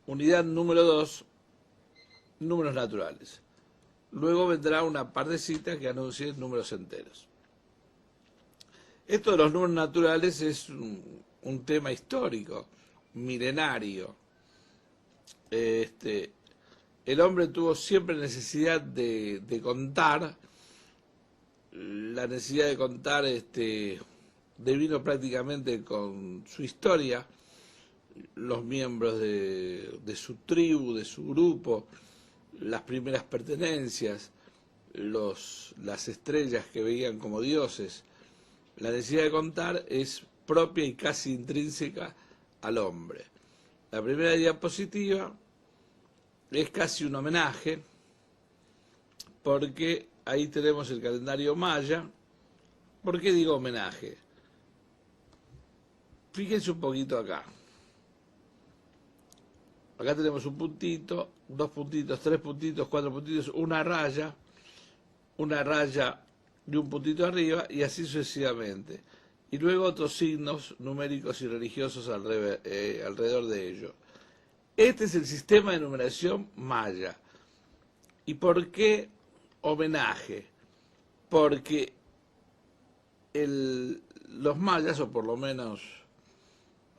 unidad número 2, números naturales. Luego vendrá una partecita que anuncie números enteros. Esto de los números naturales es un tema histórico, milenario. El hombre tuvo siempre necesidad de contar. La necesidad de contar devino prácticamente con su historia, los miembros de su tribu, de su grupo, las primeras pertenencias, las estrellas que veían como dioses. La necesidad de contar es propia y casi intrínseca al hombre. La primera diapositiva es casi un homenaje, porque ahí tenemos el calendario maya. ¿Por qué digo homenaje? Fíjense un poquito acá. Acá tenemos un puntito, 2 puntitos, 3 puntitos, 4 puntitos, una raya y un puntito arriba, y así sucesivamente. Y luego otros signos numéricos y religiosos alrededor de ello. Este es el sistema de numeración maya. ¿Y por qué homenaje? Porque los mayas, o por lo menos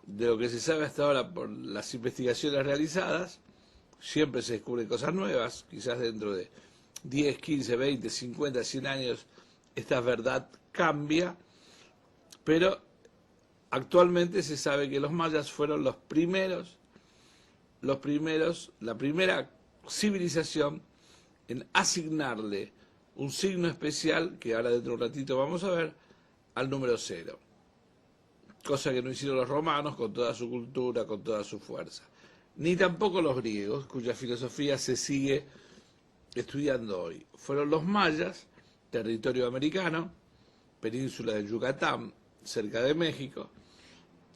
de lo que se sabe hasta ahora por las investigaciones realizadas, siempre se descubren cosas nuevas, quizás dentro de 10, 15, 20, 50, 100 años esta verdad cambia, pero actualmente se sabe que los mayas fueron la primera civilización en asignarle un signo especial, que ahora dentro de un ratito vamos a ver, al número 0. Cosa que no hicieron los romanos con toda su cultura, con toda su fuerza. Ni tampoco los griegos, cuya filosofía se sigue estudiando hoy. Fueron los mayas, territorio americano, península de Yucatán, cerca de México,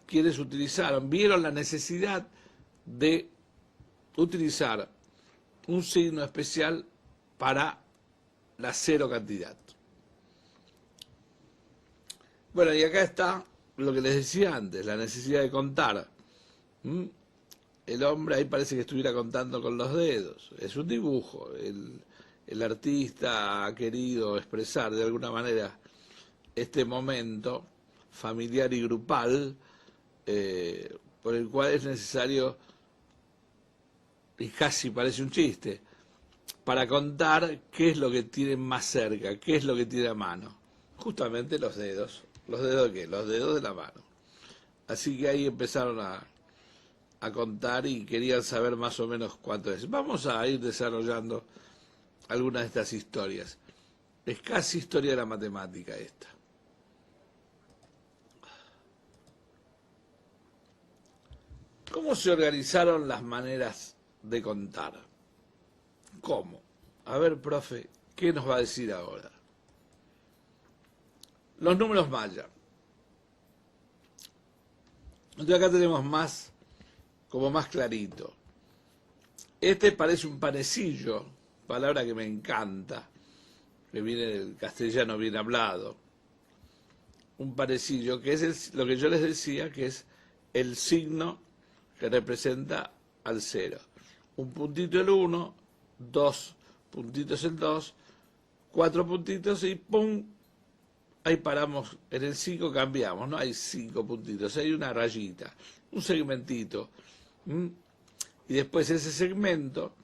quienes vieron la necesidad de utilizar un signo especial para la 0 cantidad. Bueno, y acá está lo que les decía antes, la necesidad de contar. El hombre ahí parece que estuviera contando con los dedos. Es un dibujo. El artista ha querido expresar de alguna manera este momento familiar y grupal, por el cual es necesario, y casi parece un chiste, para contar qué es lo que tienen más cerca, qué es lo que tiene a mano. Justamente los dedos. ¿Los dedos de qué? Los dedos de la mano. Así que ahí empezaron a contar y querían saber más o menos cuánto es. Vamos a ir desarrollando algunas de estas historias. Es casi historia de la matemática esta. ¿Cómo se organizaron las maneras de contar? ¿Cómo? A ver, profe, ¿qué nos va a decir ahora? Los números maya. Entonces acá tenemos como más clarito. Este parece un panecillo, palabra que me encanta, que viene del castellano bien hablado. Un panecillo, que es lo que yo les decía, que es el signo que representa al 0. Un puntito el 1, 2 puntitos el 2, 4 puntitos y ¡pum! Ahí paramos, en el 5 cambiamos, no hay 5 puntitos, hay una rayita, un segmentito. Y después ese segmento,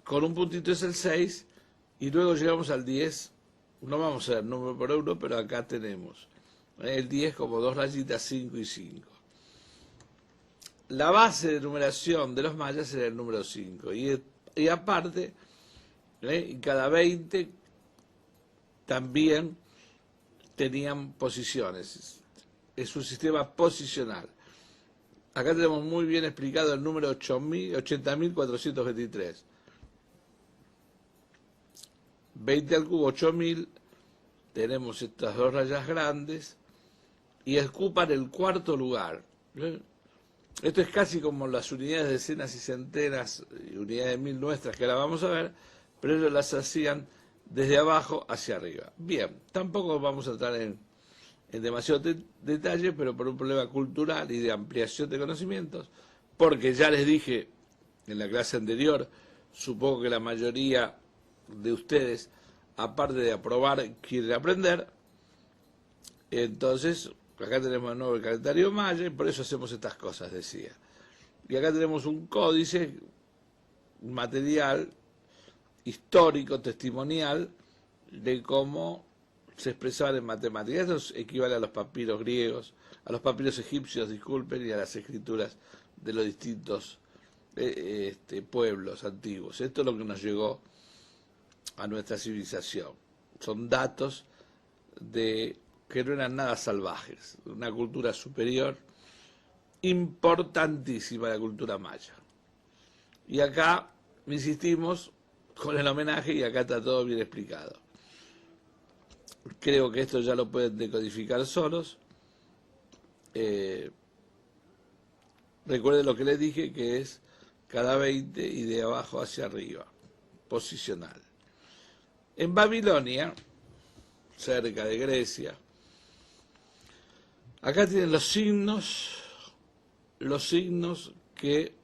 con un puntito es el 6, y luego llegamos al 10, no vamos a ver número por uno, pero acá tenemos el 10 como 2 rayitas, 5 y 5. La base de numeración de los mayas era el número 5, y aparte, cada 20 también tenían posiciones. Es un sistema posicional. Acá tenemos muy bien explicado el número 80.423. 20 al cubo, 8.000. Tenemos estas 2 rayas grandes y ocupan el 4º lugar. Esto es casi como las unidades de decenas y centenas, y unidades de 1000 nuestras, que ahora vamos a ver, pero ellos las hacían desde abajo hacia arriba. Bien, tampoco vamos a entrar en en demasiado detalle, pero por un problema cultural y de ampliación de conocimientos, porque ya les dije en la clase anterior, supongo que la mayoría de ustedes, aparte de aprobar, quieren aprender. Entonces, acá tenemos de nuevo el calendario maya y por eso hacemos estas cosas, decía. Y acá tenemos un códice material, histórico, testimonial, de cómo se expresaban en matemáticas. Esto equivale a los papiros griegos, a los papiros egipcios, disculpen, y a las escrituras de los distintos pueblos antiguos. Esto es lo que nos llegó a nuestra civilización. Son datos de que no eran nada salvajes, una cultura superior, importantísima la cultura maya. Y acá insistimos con el homenaje y acá está todo bien explicado. Creo que esto ya lo pueden decodificar solos. Recuerden lo que les dije, que es cada 20 y de abajo hacia arriba, posicional. En Babilonia, cerca de Grecia, acá tienen los signos que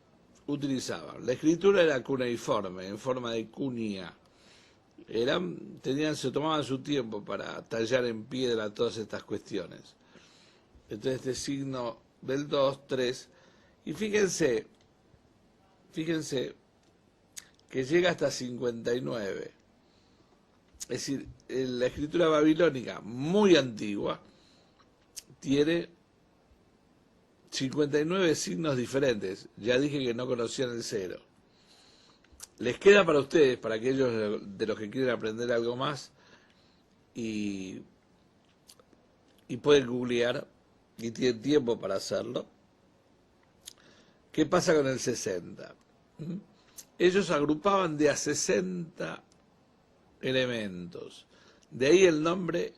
utilizaban. La escritura era cuneiforme, en forma de cunia. Se tomaban su tiempo para tallar en piedra todas estas cuestiones. Entonces este signo del 2, 3, y fíjense que llega hasta 59. Es decir, la escritura babilónica, muy antigua, tiene 59 signos diferentes. Ya dije que no conocían el cero. Les queda para ustedes, para aquellos de los que quieren aprender algo más, y pueden googlear, y tienen tiempo para hacerlo. ¿Qué pasa con el 60? Ellos agrupaban de a 60 elementos. De ahí el nombre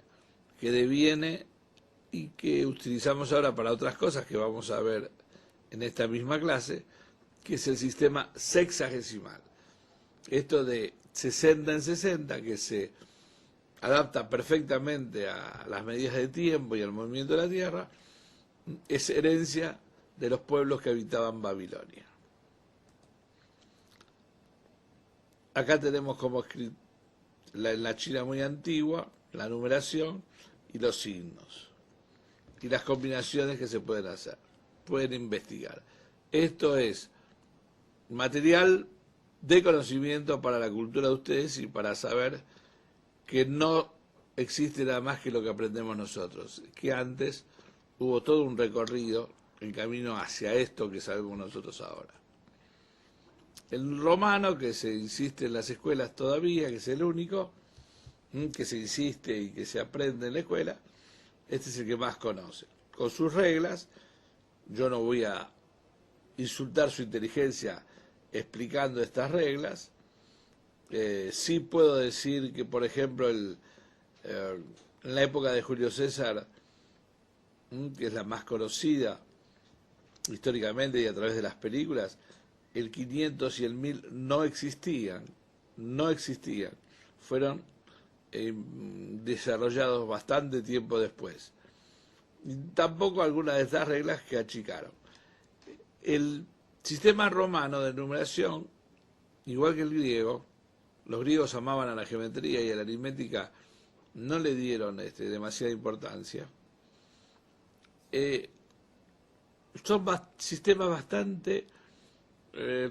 que deviene y que utilizamos ahora para otras cosas que vamos a ver en esta misma clase, que es el sistema sexagesimal. Esto de 60 en 60, que se adapta perfectamente a las medidas de tiempo y al movimiento de la Tierra, es herencia de los pueblos que habitaban Babilonia. Acá tenemos como escrito en la China muy antigua, la numeración y los signos. Y las combinaciones que se pueden hacer. Pueden investigar. Esto es material de conocimiento para la cultura de ustedes y para saber que no existe nada más que lo que aprendemos nosotros. Que antes hubo todo un recorrido en camino hacia esto que sabemos nosotros ahora. El romano, que se insiste en las escuelas todavía, que es el único, que se insiste y que se aprende en la escuela, este es el que más conoce. Con sus reglas, yo no voy a insultar su inteligencia explicando estas reglas. Sí puedo decir que, por ejemplo, en la época de Julio César, que es la más conocida históricamente y a través de las películas, el 500 y el 1000 no existían, fueron desarrollados bastante tiempo después. Y tampoco algunas de estas reglas que achicaron. El sistema romano de numeración, igual que el griego, los griegos amaban a la geometría y a la aritmética, no le dieron demasiada importancia. Son sistemas bastante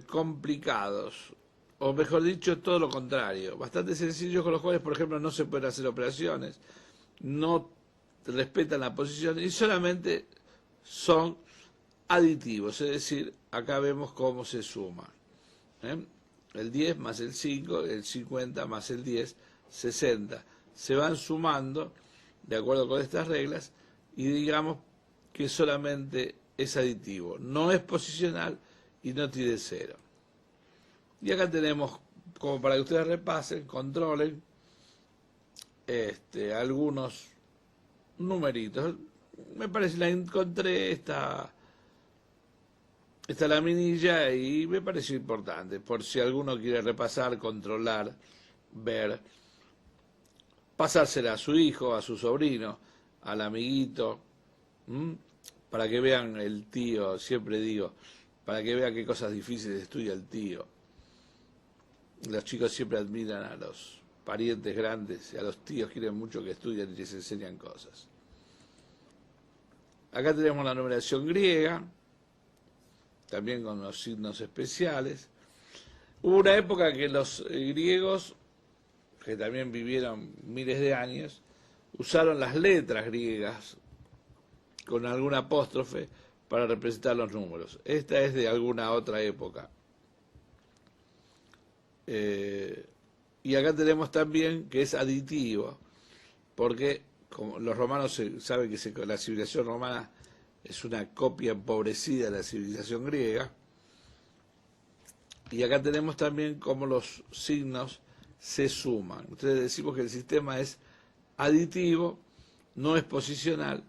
complicados, o mejor dicho, todo lo contrario, bastante sencillos, con los cuales, por ejemplo, no se pueden hacer operaciones, no respetan la posición y solamente son aditivos, es decir, acá vemos cómo se suma. El 10 más el 5, el 50 más el 10, 60. Se van sumando de acuerdo con estas reglas y digamos que solamente es aditivo, no es posicional y no tiene cero. Y acá tenemos, como para que ustedes repasen, controlen algunos numeritos. Me parece, la encontré esta laminilla y me pareció importante, por si alguno quiere repasar, controlar, ver, pasársela a su hijo, a su sobrino, al amiguito, para que vean el tío, siempre digo, para que vean qué cosas difíciles estudia el tío. Los chicos siempre admiran a los parientes grandes y a los tíos quieren mucho que estudien y les enseñan cosas. Acá tenemos la numeración griega, también con los signos especiales. Hubo una época que los griegos, que también vivieron miles de años, usaron las letras griegas con algún apóstrofe para representar los números. Esta es de alguna otra época. Y acá tenemos también que es aditivo, porque como los romanos saben que la civilización romana es una copia empobrecida de la civilización griega, y acá tenemos también cómo los signos se suman. Entonces decimos que el sistema es aditivo, no es posicional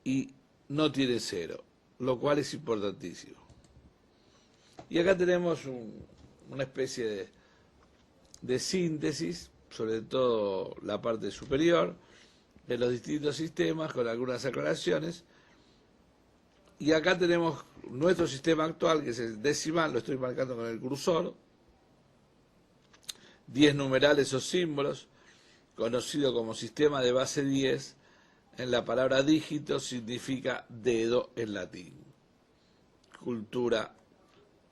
y no tiene cero, lo cual es importantísimo. Y acá tenemos una especie de síntesis, sobre todo la parte superior, de los distintos sistemas, con algunas aclaraciones. Y acá tenemos nuestro sistema actual, que es el decimal, lo estoy marcando con el cursor, 10 numerales o símbolos, conocido como sistema de base 10, en la palabra dígito significa dedo en latín. Cultura,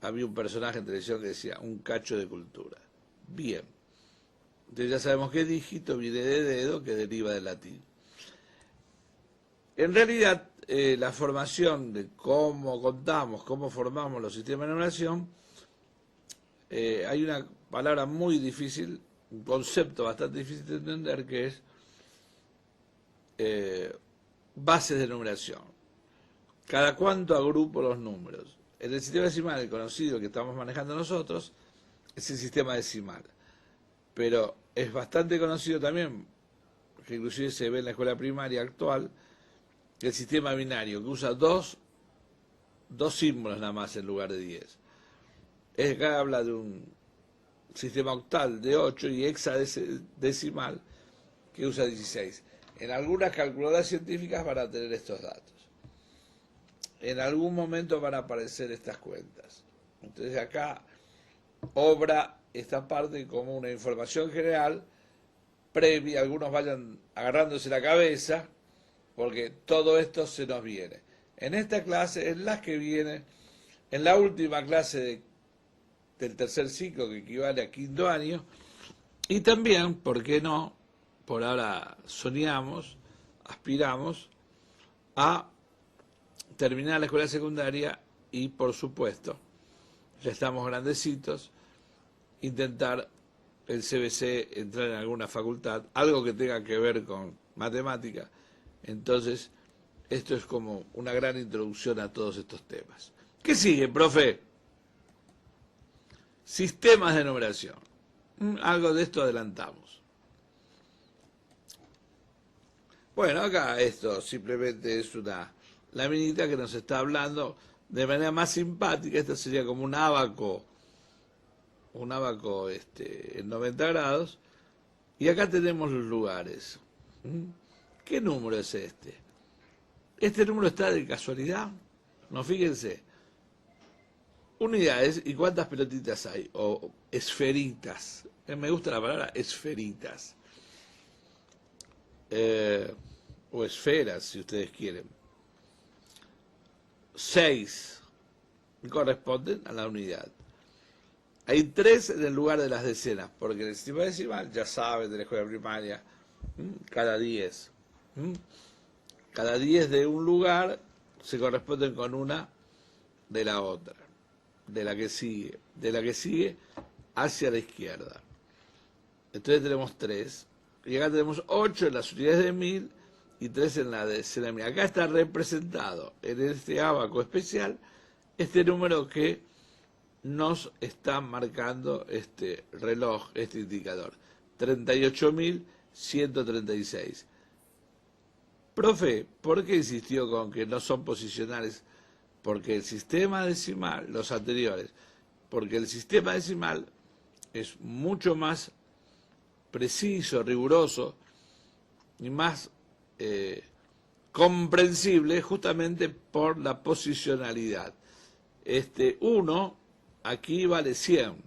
había un personaje en televisión que decía, un cacho de cultura. Bien, entonces ya sabemos que dígito viene de dedo, que deriva del latín. En realidad, la formación de cómo contamos, cómo formamos los sistemas de numeración, hay una palabra muy difícil, un concepto bastante difícil de entender, que es bases de numeración. ¿Cada cuánto agrupo los números? En el sistema decimal, el conocido que estamos manejando nosotros, es el sistema decimal. Pero es bastante conocido también, que inclusive se ve en la escuela primaria actual, el sistema binario, que usa dos símbolos nada más en lugar de 10. Acá habla de un sistema octal de 8 y hexadecimal que usa 16. En algunas calculadoras científicas van a tener estos datos. En algún momento van a aparecer estas cuentas. Entonces acá obra esta parte como una información general previa, algunos vayan agarrándose la cabeza, porque todo esto se nos viene. En esta clase, en las que viene, en la última clase del tercer ciclo, que equivale a quinto año, y también, ¿por qué no? Por ahora soñamos, aspiramos a terminar la escuela secundaria y, por supuesto, ya estamos grandecitos, intentar el CBC, entrar en alguna facultad, algo que tenga que ver con matemática. Entonces, esto es como una gran introducción a todos estos temas. ¿Qué sigue, profe? Sistemas de numeración. Algo de esto adelantamos. Bueno, acá esto simplemente es una laminita que nos está hablando de manera más simpática. Esto sería como un ábaco en 90 grados. Y acá tenemos los lugares. ¿Qué número es este? ¿Este número está de casualidad? No, fíjense. Unidades, ¿y cuántas pelotitas hay? O esferitas. Me gusta la palabra esferitas. O esferas, si ustedes quieren. 6 corresponden a la unidad. Hay 3 en el lugar de las decenas, porque en el sistema decimal, ya saben, de la escuela primaria, cada 10. Cada 10 de un lugar se corresponden con una de la otra, de la que sigue hacia la izquierda. Entonces tenemos 3, y acá tenemos 8 en las unidades de 1000 y 3 en la decena de 1000. Acá está representado en este ábaco especial este número que nos está marcando este reloj, este indicador, 38.136. Profe, ¿por qué insistió con que no son posicionales? Porque el sistema decimal, los anteriores, porque el sistema decimal es mucho más preciso, riguroso y más comprensible justamente por la posicionalidad. 1 aquí vale 100.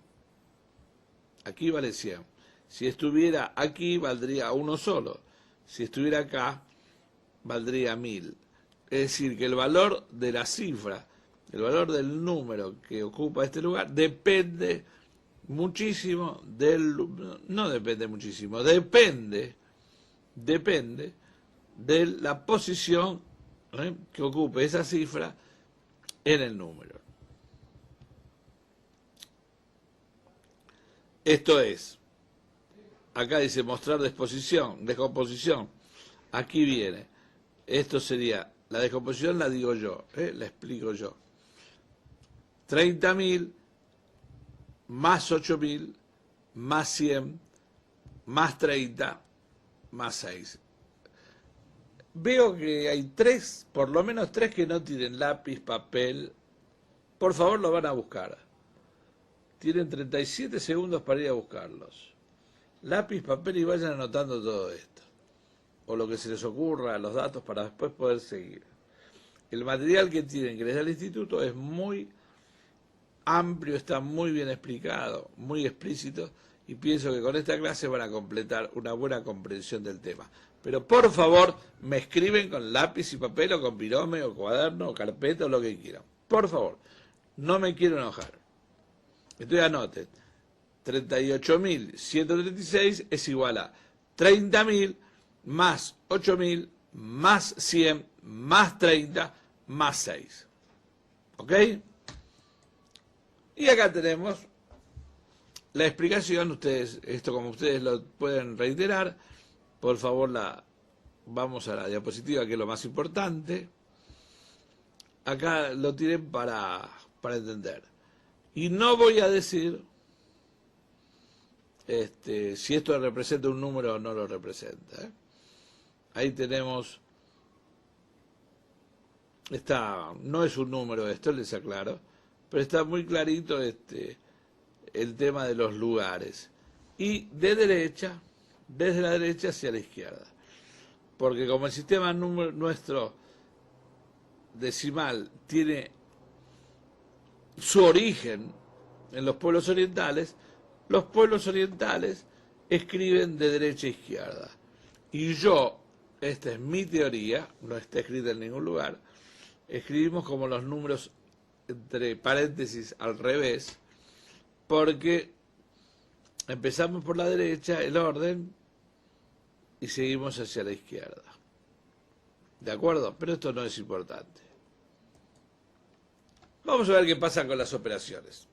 Aquí vale 100. Si estuviera aquí, valdría 1 solo. Si estuviera acá, valdría 1000. Es decir, que el valor de la cifra, el valor del número que ocupa este lugar, depende muchísimo del... No depende muchísimo, depende de la posición que ocupe esa cifra en el número. Esto es, acá dice mostrar descomposición. Aquí viene, esto sería, la descomposición la digo yo, la explico yo. 30.000 más 8.000 más 100 más 30 más 6. Veo que hay por lo menos tres que no tienen lápiz, papel. Por favor, lo van a buscar. Tienen 37 segundos para ir a buscarlos. Lápiz, papel y vayan anotando todo esto. O lo que se les ocurra, los datos para después poder seguir. El material que tienen que les da el instituto es muy amplio, está muy bien explicado, muy explícito, y pienso que con esta clase van a completar una buena comprensión del tema. Pero por favor, me escriben con lápiz y papel, o con virome, o cuaderno, o carpeta, o lo que quieran. Por favor, no me quiero enojar. Entonces anoten, 38.136 es igual a 30.000 más 8.000 más 100 más 30 más 6. ¿Ok? Y acá tenemos la explicación. Ustedes, esto como ustedes lo pueden reiterar, por favor vamos a la diapositiva, que es lo más importante. Acá lo tienen para entender. Y no voy a decir si esto representa un número o no lo representa. Ahí tenemos, no es un número esto, les aclaro, pero está muy clarito el tema de los lugares. Y desde la derecha hacia la izquierda. Porque como el sistema nuestro decimal tiene su origen en los pueblos orientales escriben de derecha a izquierda. Y yo, esta es mi teoría, no está escrita en ningún lugar, escribimos como los números entre paréntesis al revés, porque empezamos por la derecha, el orden, y seguimos hacia la izquierda. ¿De acuerdo? Pero esto no es importante. Vamos a ver qué pasa con las operaciones.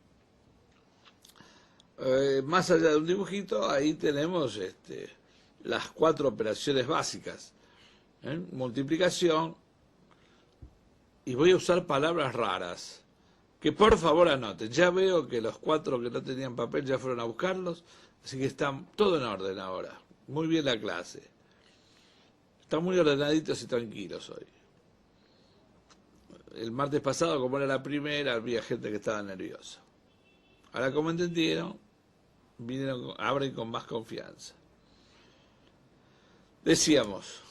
Más allá de un dibujito, ahí tenemos las 4 operaciones básicas. Multiplicación, y voy a usar palabras raras, que por favor anoten. Ya veo que los 4 que no tenían papel ya fueron a buscarlos, así que están todo en orden ahora. Muy bien la clase. Están muy ordenaditos y tranquilos hoy. El martes pasado, como era la primera, había gente que estaba nerviosa. Ahora, como entendieron, abren con más confianza. Decíamos,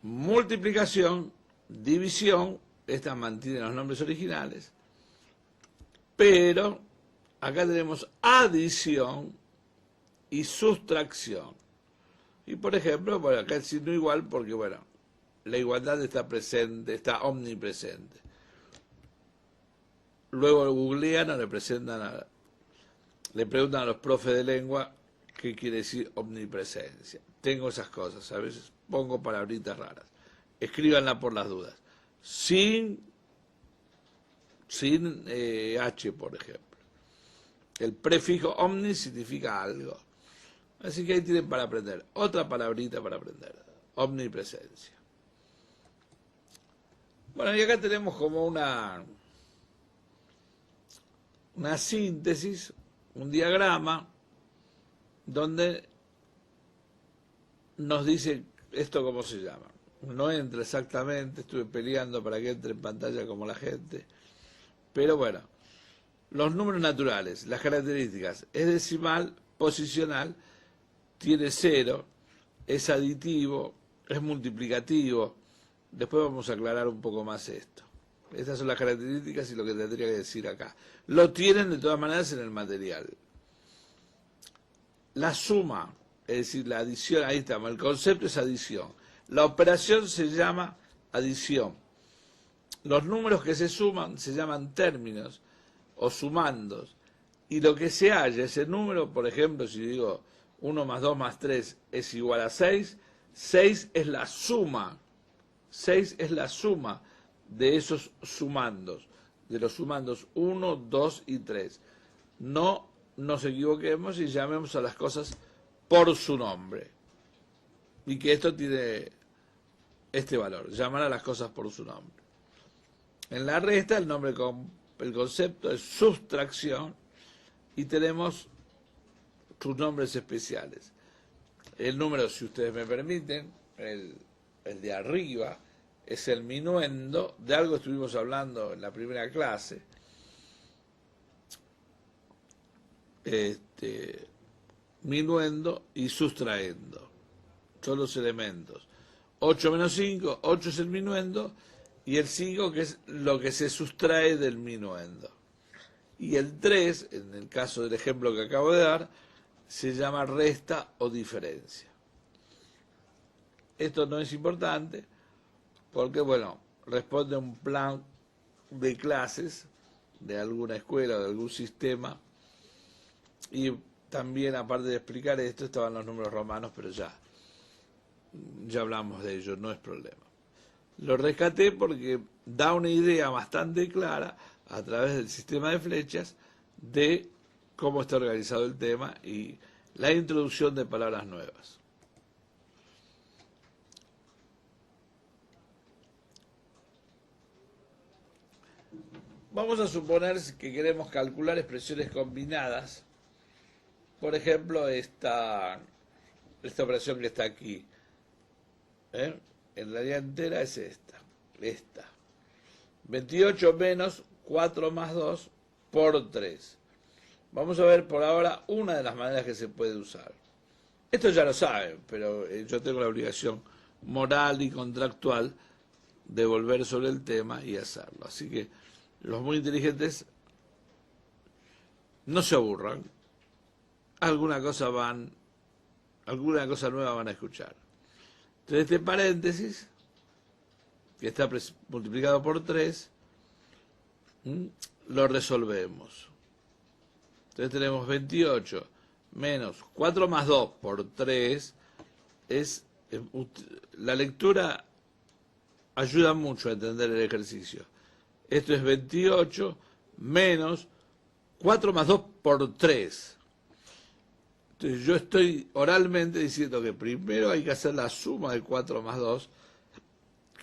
multiplicación, división, estas mantienen los nombres originales, pero acá tenemos adición y sustracción. Y por ejemplo, bueno, acá el signo igual porque, bueno, la igualdad está presente, está omnipresente. Luego googlean o le preguntan a los profes de lengua qué quiere decir omnipresencia. Tengo esas cosas, a veces pongo palabritas raras. Escríbanla por las dudas. Sin H, por ejemplo. El prefijo omni significa algo. Así que ahí tienen para aprender. Otra palabrita para aprender. Omnipresencia. Bueno, y acá tenemos como una síntesis, un diagrama, donde nos dice esto cómo se llama. No entra exactamente, estuve peleando para que entre en pantalla como la gente. Pero bueno, los números naturales, las características, es decimal, posicional, tiene 0, es aditivo, es multiplicativo, Después vamos a aclarar un poco más esto. Estas son las características y lo que tendría que decir acá. Lo tienen de todas maneras en el material. La suma, es decir, la adición, ahí estamos, el concepto es adición. La operación se llama adición. Los números que se suman se llaman términos o sumandos. Y lo que se halla, ese número, por ejemplo, si digo 1 más 2 más 3 es igual a 6, 6 es la suma. 6 es la suma de esos sumandos, de los sumandos 1, 2 y 3. No nos equivoquemos y llamemos a las cosas por su nombre. Y que esto tiene este valor, llamar a las cosas por su nombre. En la resta el concepto es sustracción y tenemos sus nombres especiales. El número, si ustedes me permiten, el de arriba, es el minuendo, de algo estuvimos hablando en la primera clase. Minuendo y sustraendo. Son los elementos. 8 menos 5, 8 es el minuendo, y el 5 que es lo que se sustrae del minuendo. Y el 3, en el caso del ejemplo que acabo de dar, se llama resta o diferencia. Esto no es importante porque, bueno, responde a un plan de clases de alguna escuela o de algún sistema. Y también, aparte de explicar esto, estaban los números romanos, pero ya hablamos de ello, no es problema. Lo rescaté porque da una idea bastante clara a través del sistema de flechas de cómo está organizado el tema y la introducción de palabras nuevas. Vamos a suponer que queremos calcular expresiones combinadas. Por ejemplo, esta operación que está aquí. En la línea entera es esta. 28 menos 4 más 2 por 3. Vamos a ver por ahora una de las maneras que se puede usar. Esto ya lo saben, pero yo tengo la obligación moral y contractual de volver sobre el tema y hacerlo. Así que los muy inteligentes no se aburran. Alguna cosa nueva van a escuchar. Entonces este paréntesis, que está multiplicado por 3, lo resolvemos. Entonces tenemos 28 menos 4 más 2 por 3. La lectura ayuda mucho a entender el ejercicio. Esto es 28 menos 4 más 2 por 3. Entonces yo estoy oralmente diciendo que primero hay que hacer la suma de 4 más 2,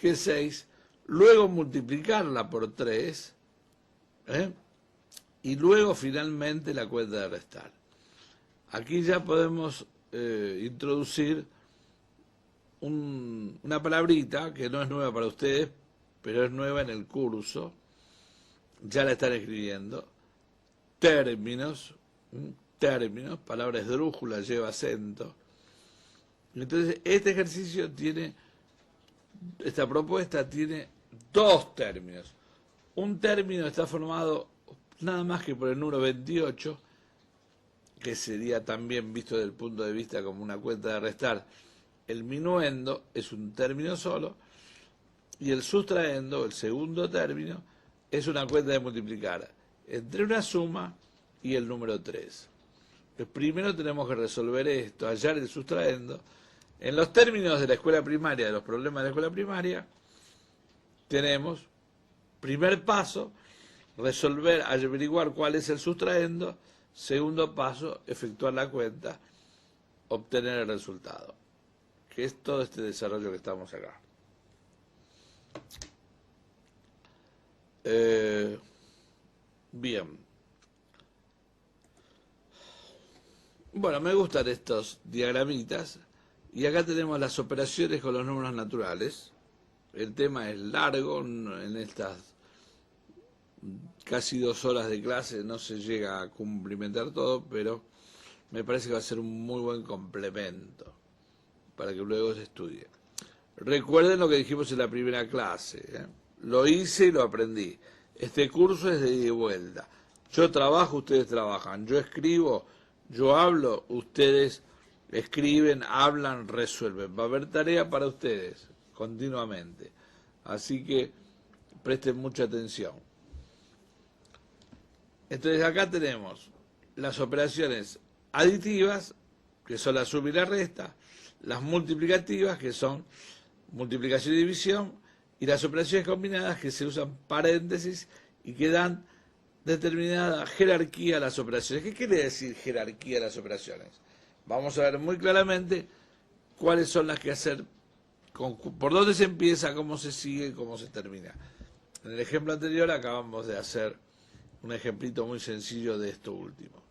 que es 6, luego multiplicarla por 3, y luego finalmente la cuenta de restar. Aquí ya podemos introducir una palabrita que no es nueva para ustedes, pero es nueva en el curso. Ya la están escribiendo. Términos, palabra esdrújula, lleva acento. Entonces, esta propuesta tiene dos términos. Un término está formado nada más que por el número 28, que sería también visto desde el punto de vista como una cuenta de restar. El minuendo es un término solo, y el sustraendo, el segundo término, es una cuenta de multiplicar entre una suma y el número 3. Pues primero tenemos que resolver esto, hallar el sustraendo. En los términos de la escuela primaria, de los problemas de la escuela primaria, tenemos, primer paso, resolver, averiguar cuál es el sustraendo. Segundo paso, efectuar la cuenta, obtener el resultado, que es todo este desarrollo que estamos acá. Bien. Bueno, me gustan estos diagramitas. Y acá tenemos las operaciones con los números naturales. El tema es largo, en estas casi 2 horas de clase no se llega a cumplimentar todo, pero me parece que va a ser un muy buen complemento para que luego se estudie. Recuerden lo que dijimos en la primera clase, ¿eh? Lo hice y lo aprendí. Este curso es de ida y vuelta. Yo trabajo, ustedes trabajan. Yo escribo, yo hablo, ustedes escriben, hablan, resuelven. Va a haber tarea para ustedes continuamente. Así que presten mucha atención. Entonces acá tenemos las operaciones aditivas, que son la suma y la resta, las multiplicativas, que son multiplicación y división, y las operaciones combinadas, que se usan paréntesis y que dan determinada jerarquía a las operaciones. ¿Qué quiere decir jerarquía a las operaciones? Vamos a ver muy claramente cuáles son las que hacer, por dónde se empieza, cómo se sigue, cómo se termina. En el ejemplo anterior acabamos de hacer un ejemplito muy sencillo de esto último.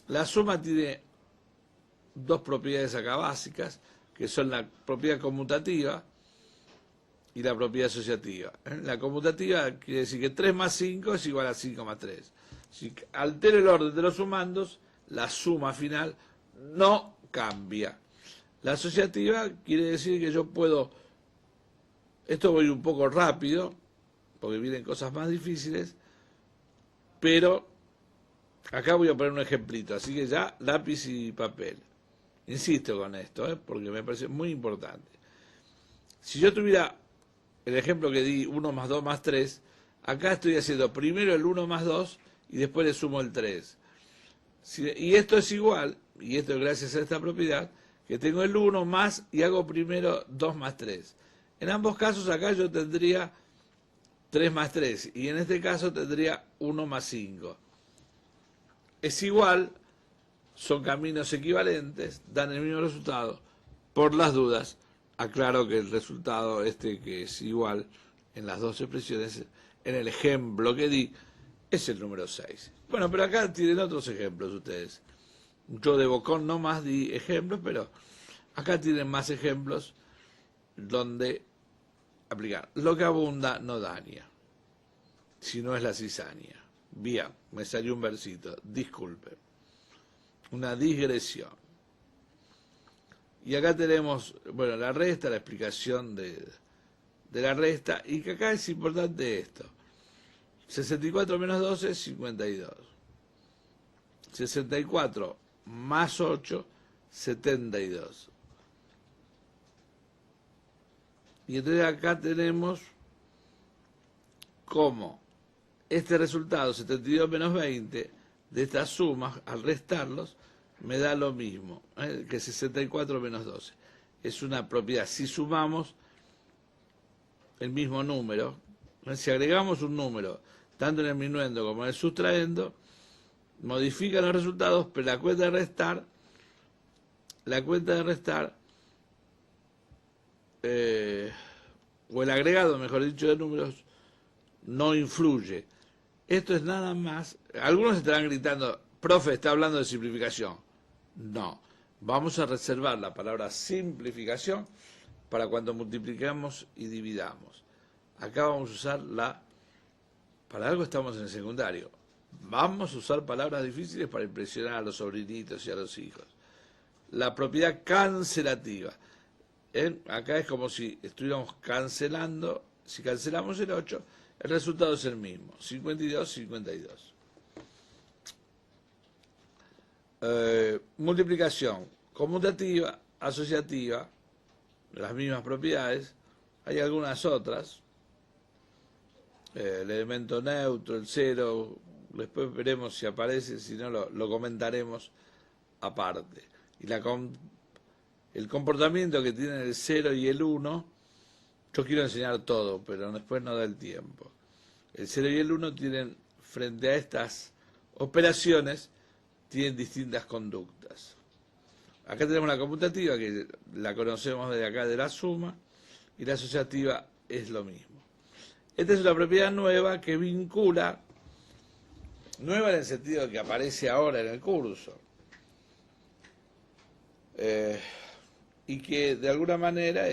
La suma tiene dos propiedades acá básicas, que son la propiedad conmutativa y la propiedad asociativa. La conmutativa quiere decir que 3 más 5 es igual a 5 más 3. Si altero el orden de los sumandos, la suma final no cambia. La asociativa quiere decir que yo puedo, esto voy un poco rápido, porque vienen cosas más difíciles, pero acá voy a poner un ejemplito, así que ya lápiz y papel. Insisto con esto, porque me parece muy importante. Si yo tuviera el ejemplo que di, 1 más 2 más 3, acá estoy haciendo primero el 1 más 2 y después le sumo el 3. Y esto es igual, y esto es gracias a esta propiedad, que tengo el 1 más y hago primero 2 más 3. En ambos casos acá yo tendría 3 más 3 y en este caso tendría 1 más 5. Es igual, son caminos equivalentes, dan el mismo resultado. Por las dudas, aclaro que el resultado que es igual en las dos expresiones, en el ejemplo que di, es el número 6. Bueno, pero acá tienen otros ejemplos ustedes. Yo de Bocón no más di ejemplos, pero acá tienen más ejemplos donde aplicar. Lo que abunda no daña, si no es la cizaña. Bien, me salió un versito, disculpen. Una digresión. Y acá tenemos, bueno, la resta, la explicación de la resta, y que acá es importante esto. 64 menos 12 es 52. 64 más 8, 72. Y entonces acá tenemos como este resultado, 72 menos 20, de estas sumas, al restarlos, me da lo mismo que 64 menos 12. Es una propiedad. Si sumamos el mismo número, si agregamos un número, tanto en el minuendo como en el sustraendo, modifican los resultados, pero la cuenta de restar, o el agregado, mejor dicho, de números, no influye. Esto es nada más, algunos estarán gritando, profe, está hablando de simplificación. No, vamos a reservar la palabra simplificación para cuando multiplicamos y dividamos. Acá vamos a usar para algo estamos en el secundario, vamos a usar palabras difíciles para impresionar a los sobrinitos y a los hijos. La propiedad cancelativa. Acá es como si estuviéramos cancelando, si cancelamos el 8, el resultado es el mismo, 52, 52. Multiplicación conmutativa, asociativa, las mismas propiedades, hay algunas otras, el elemento neutro, el cero, después veremos si aparece, si no lo comentaremos aparte. Y el comportamiento que tienen el 0 y el 1, yo quiero enseñar todo, pero después no da el tiempo. El 0 y el 1 tienen, frente a estas operaciones, tienen distintas conductas. Acá tenemos la conmutativa, que la conocemos de acá de la suma, y la asociativa es lo mismo. Esta es una propiedad nueva que vincula, nueva en el sentido de que aparece ahora en el curso, y que de alguna manera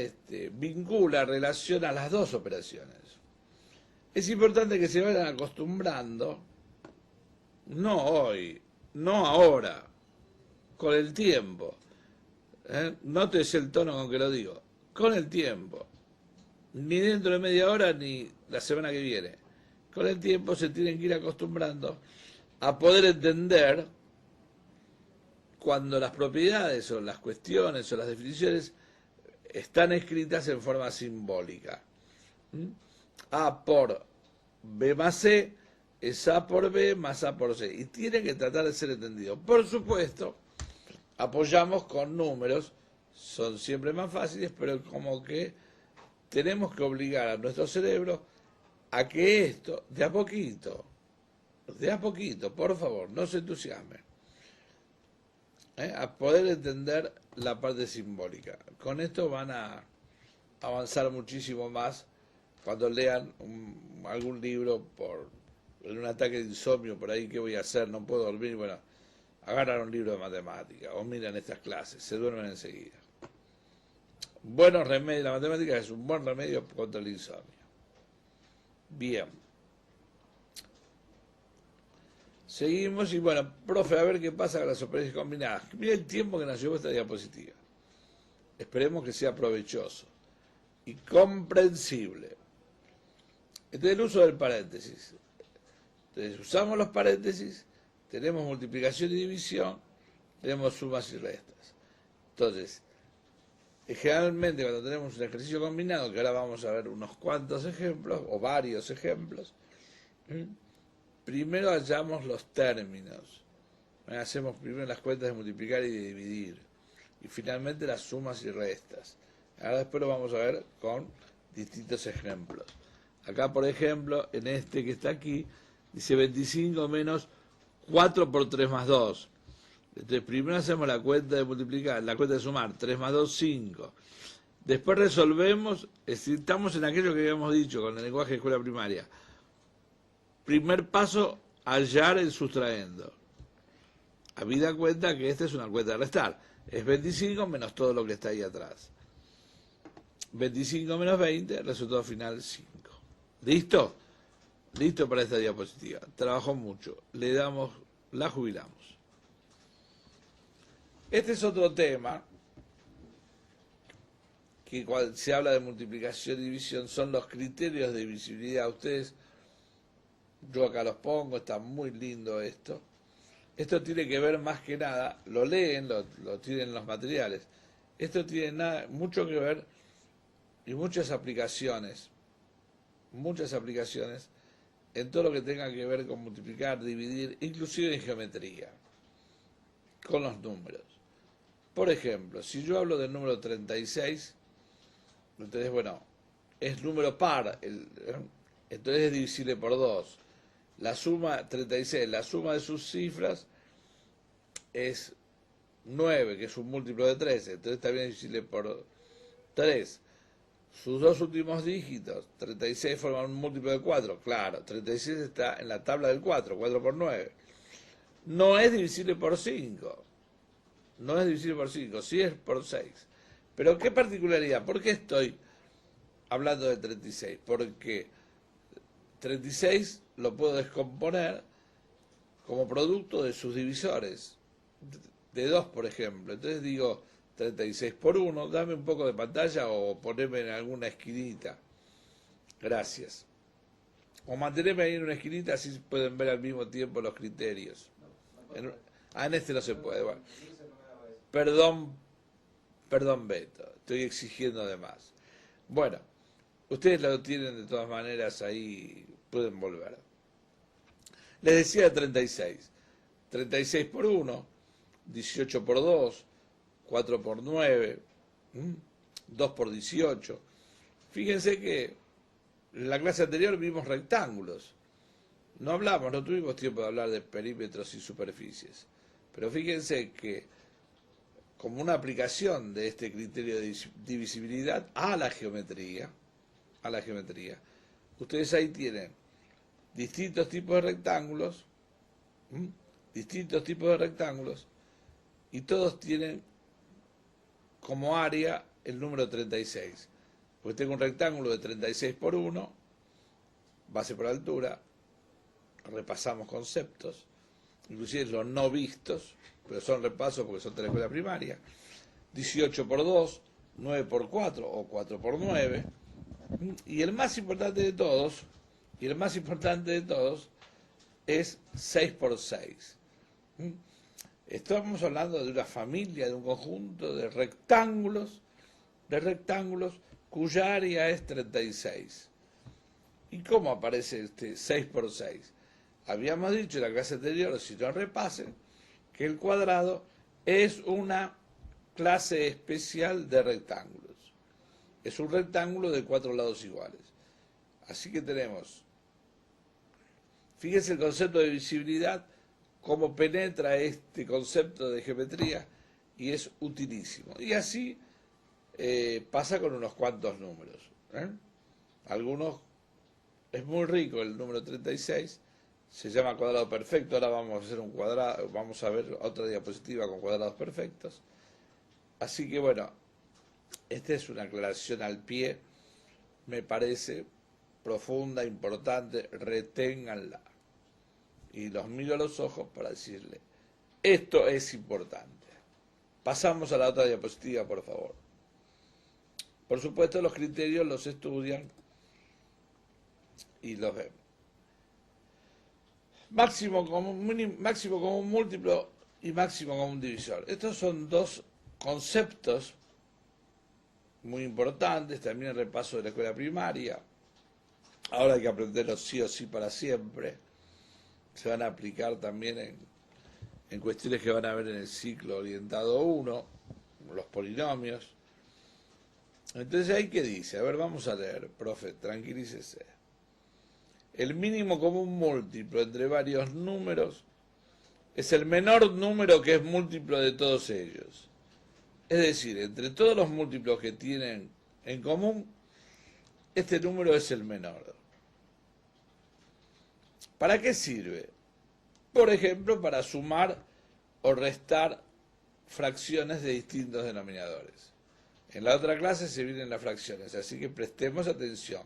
vincula, relaciona las dos operaciones. Es importante que se vayan acostumbrando, no hoy, no ahora, con el tiempo. Nótese el tono con que lo digo. con el tiempo, ni dentro de media hora ni la semana que viene. Con el tiempo se tienen que ir acostumbrando a poder entender cuando las propiedades o las cuestiones o las definiciones están escritas en forma simbólica. A por B más C es A por B más A por C. Y tiene que tratar de ser entendido. Por supuesto, apoyamos con números, son siempre más fáciles, pero como que tenemos que obligar a nuestro cerebro a que esto, de a poquito, por favor, no se entusiasmen, a poder entender la parte simbólica. Con esto van a avanzar muchísimo más cuando lean algún libro en un ataque de insomnio, por ahí, ¿qué voy a hacer? No puedo dormir. Bueno, agarran un libro de matemática o miran estas clases, se duermen enseguida. Buenos remedios, la matemática es un buen remedio contra el insomnio. Bien. Seguimos y bueno, profe, a ver qué pasa con las operaciones combinadas. Mira el tiempo que nos llevó esta diapositiva. Esperemos que sea provechoso y comprensible. Entonces, el uso del paréntesis. Entonces, usamos los paréntesis, tenemos multiplicación y división, tenemos sumas y restas. Entonces, generalmente cuando tenemos un ejercicio combinado, que ahora vamos a ver unos cuantos ejemplos, o varios ejemplos, primero hallamos los términos. Hacemos primero las cuentas de multiplicar y de dividir. Y finalmente las sumas y restas. Ahora después lo vamos a ver con distintos ejemplos. Acá, por ejemplo, en este que está aquí, dice 25 menos 4 por 3 más 2. Entonces, primero hacemos la cuenta de multiplicar, la cuenta de sumar, 3 más 2, 5. Después resolvemos, estamos en aquello que habíamos dicho con el lenguaje de escuela primaria. Primer paso, hallar el sustraendo. Habida cuenta que esta es una cuenta de restar. Es 25 menos todo lo que está ahí atrás. 25 menos 20, resultado final 5. ¿Listo? Listo para esta diapositiva. Trabajó mucho. Le damos, la jubilamos. Este es otro tema que cuando se habla de multiplicación y división son los criterios de divisibilidad. Ustedes, yo acá los pongo, está muy lindo esto. Esto tiene que ver más que nada, lo leen, lo tienen en los materiales. Esto tiene mucho que ver y muchas aplicaciones en todo lo que tenga que ver con multiplicar, dividir, inclusive en geometría, con los números. Por ejemplo, si yo hablo del número 36, entonces, bueno, es número par, entonces es divisible por 2. La suma, 36, la suma de sus cifras es 9, que es un múltiplo de 13, entonces también es divisible por 3. Sus dos últimos dígitos, 36, forman un múltiplo de 4. Claro, 36 está en la tabla del 4, 4 por 9. No es divisible por 5. No es divisible por 5, sí es por 6. Pero ¿qué particularidad? ¿Por qué estoy hablando de 36? Porque 36 lo puedo descomponer como producto de sus divisores. De 2, por ejemplo. Entonces digo 36 por 1, dame un poco de pantalla o poneme en alguna esquinita. Gracias. O mantenerme ahí en una esquinita, así pueden ver al mismo tiempo los criterios. En este no se puede. Bueno. Perdón, Beto, estoy exigiendo de más. Bueno, ustedes lo tienen de todas maneras ahí, pueden volver. Les decía 36. 36 por 1, 18 por 2, 4 por 9, 2 por 18. Fíjense que en la clase anterior vimos rectángulos. No tuvimos tiempo de hablar de perímetros y superficies. Pero fíjense que como una aplicación de este criterio de divisibilidad a la geometría, ustedes ahí tienen distintos tipos de rectángulos, y todos tienen como área el número 36. Pues tengo un rectángulo de 36 por 1, base por altura, repasamos conceptos, inclusive los no vistos, pero son repasos porque son de la escuela primaria. 18 por 2, 9 por 4 o 4 por 9. Y el más importante de todos, es 6 por 6. Estamos hablando de una familia, de un conjunto de rectángulos cuya área es 36. ¿Y cómo aparece este 6 por 6? Habíamos dicho en la clase anterior, si no repasen, que el cuadrado es una clase especial de rectángulos. Es un rectángulo de 4 lados iguales. Así que tenemos, fíjense el concepto de visibilidad, cómo penetra este concepto de geometría, y es utilísimo. Y así pasa con unos cuantos números. Algunos, es muy rico el número 36, se llama cuadrado perfecto. Ahora vamos a hacer un cuadrado, vamos a ver otra diapositiva con cuadrados perfectos. Así que bueno, esta es una aclaración al pie, me parece profunda, importante, reténganla. Y los miro a los ojos para decirle, esto es importante. Pasamos a la otra diapositiva, por favor. Por supuesto, los criterios los estudian y los ven. Máximo común múltiplo y máximo común divisor. Estos son dos conceptos muy importantes, también el repaso de la escuela primaria. Ahora hay que aprenderlos sí o sí para siempre. Se van a aplicar también en cuestiones que van a ver en el ciclo orientado 1, los polinomios. Entonces, ¿ahí qué dice? A ver, vamos a leer, profe, tranquilícese. El mínimo común múltiplo entre varios números es el menor número que es múltiplo de todos ellos. Es decir, entre todos los múltiplos que tienen en común, este número es el menor. ¿Para qué sirve? Por ejemplo, para sumar o restar fracciones de distintos denominadores. En la otra clase se vienen las fracciones, así que prestemos atención,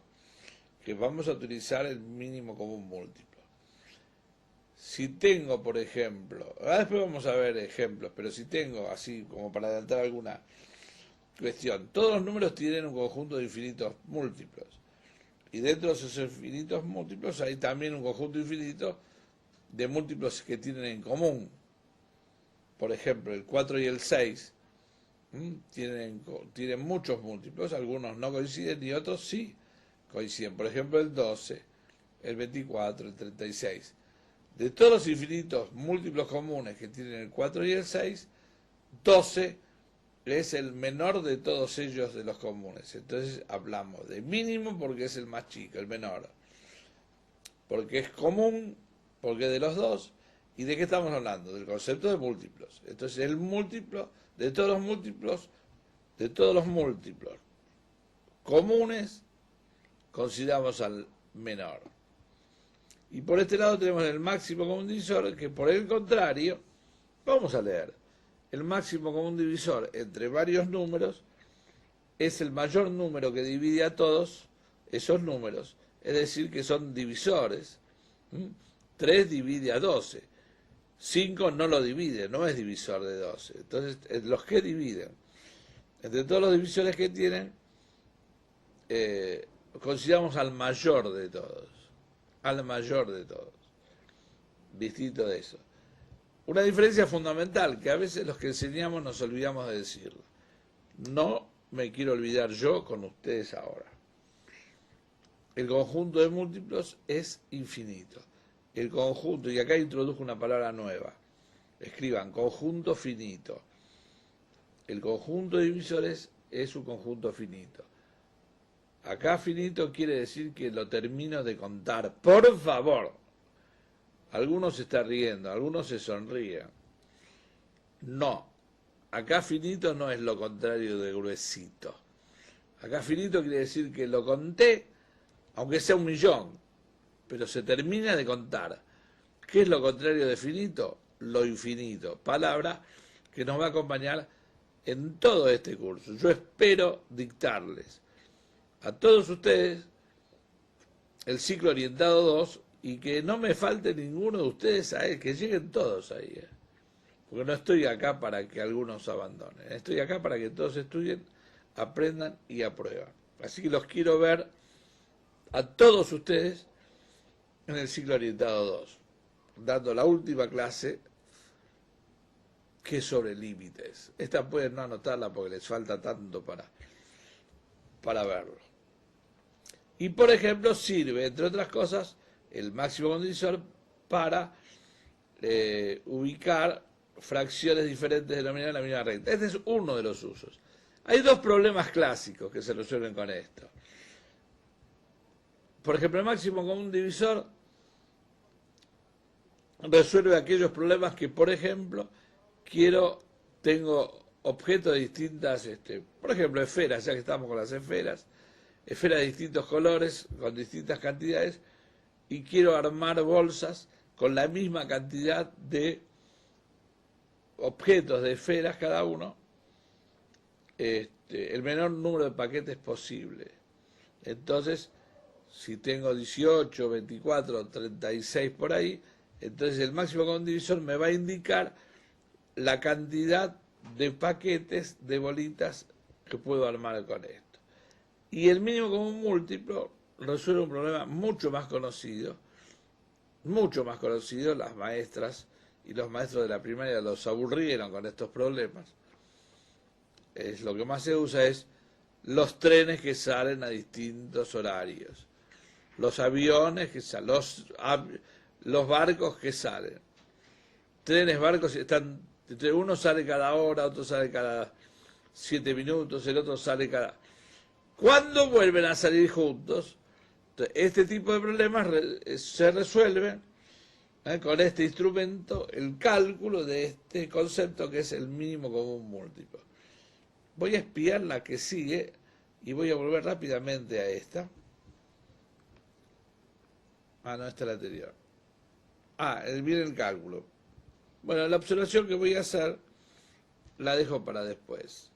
que vamos a utilizar el mínimo común múltiplo. Si tengo, por ejemplo, después vamos a ver ejemplos, pero si tengo, así como para adelantar alguna cuestión, todos los números tienen un conjunto de infinitos múltiplos. Y dentro de esos infinitos múltiplos hay también un conjunto infinito de múltiplos que tienen en común. Por ejemplo, el 4 y el 6 tienen muchos múltiplos, algunos no coinciden y otros sí coinciden. Por ejemplo, el 12, el 24, el 36. De todos los infinitos múltiplos comunes que tienen el 4 y el 6, 12 es el menor de todos ellos de los comunes. Entonces hablamos de mínimo porque es el más chico, el menor. Porque es común, porque es de los dos. ¿Y de qué estamos hablando? Del concepto de múltiplos. Entonces el múltiplo de todos los múltiplos comunes, consideramos al menor. Y por este lado tenemos el máximo común divisor, que por el contrario, vamos a leer, el máximo común divisor entre varios números es el mayor número que divide a todos esos números, es decir, que son divisores. 3 divide a 12, 5 no lo divide, no es divisor de 12. Entonces, los que dividen, entre todos los divisores que tienen, consideramos al mayor de todos. Distinto de eso. Una diferencia fundamental que a veces los que enseñamos nos olvidamos de decirlo. No me quiero olvidar yo con ustedes ahora. El conjunto de múltiplos es infinito. El conjunto, y acá introdujo una palabra nueva. Escriban, conjunto finito. El conjunto de divisores es un conjunto finito. Acá finito quiere decir que lo termino de contar. Por favor. Algunos se están riendo, algunos se sonríen. No. Acá finito no es lo contrario de gruesito. Acá finito quiere decir que lo conté, aunque sea 1.000.000, pero se termina de contar. ¿Qué es lo contrario de finito? Lo infinito. Palabra que nos va a acompañar en todo este curso. Yo espero dictarles a todos ustedes el ciclo orientado 2 y que no me falte ninguno de ustedes a él, que lleguen todos ahí. Porque no estoy acá para que algunos abandonen. Estoy acá para que todos estudien aprendan y aprueban. Así que los quiero ver a todos ustedes en el ciclo orientado 2, dando la última clase que es sobre límites. Esta pueden no anotarla porque les falta tanto para verlo. Y por ejemplo sirve, entre otras cosas, el máximo común divisor para ubicar fracciones diferentes denominadas en la misma recta. Este es uno de los usos. Hay dos problemas clásicos que se resuelven con esto. Por ejemplo, el máximo común divisor resuelve aquellos problemas que, por ejemplo, tengo objetos de distintas, por ejemplo, esferas, ya que estamos con las esferas de distintos colores, con distintas cantidades, y quiero armar bolsas con la misma cantidad de objetos de esferas cada uno, el menor número de paquetes posible. Entonces, si tengo 18, 24, 36 por ahí, entonces el máximo común divisor me va a indicar la cantidad de paquetes de bolitas que puedo armar con esto. Y el mínimo común múltiplo resuelve un problema mucho más conocido, las maestras y los maestros de la primaria los aburrieron con estos problemas. Lo que más se usa es los trenes que salen a distintos horarios, los aviones que salen, los barcos que salen. Trenes, barcos, uno sale cada hora, otro sale cada 7 minutos, el otro sale cada... ¿Cuándo vuelven a salir juntos? Entonces, este tipo de problemas se resuelven con este instrumento, el cálculo de este concepto que es el mínimo común múltiplo. Voy a espiar la que sigue y voy a volver rápidamente a esta. No, esta es la anterior. Viene el cálculo. Bueno, la observación que voy a hacer la dejo para después.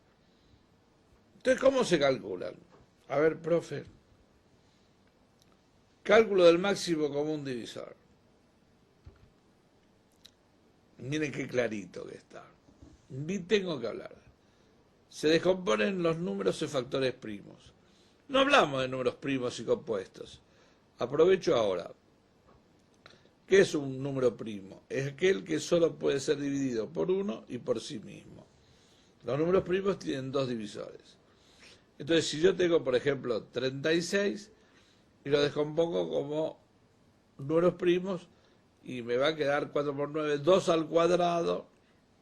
Entonces, ¿cómo se calculan? A ver, profe. Cálculo del máximo común divisor. Miren qué clarito que está. Ni tengo que hablar. Se descomponen los números en factores primos. No hablamos de números primos y compuestos. Aprovecho ahora. ¿Qué es un número primo? Es aquel que solo puede ser dividido por uno y por sí mismo. Los números primos tienen dos divisores. Entonces, si yo tengo, por ejemplo, 36 y lo descompongo como números primos y me va a quedar 4 por 9, 2 al cuadrado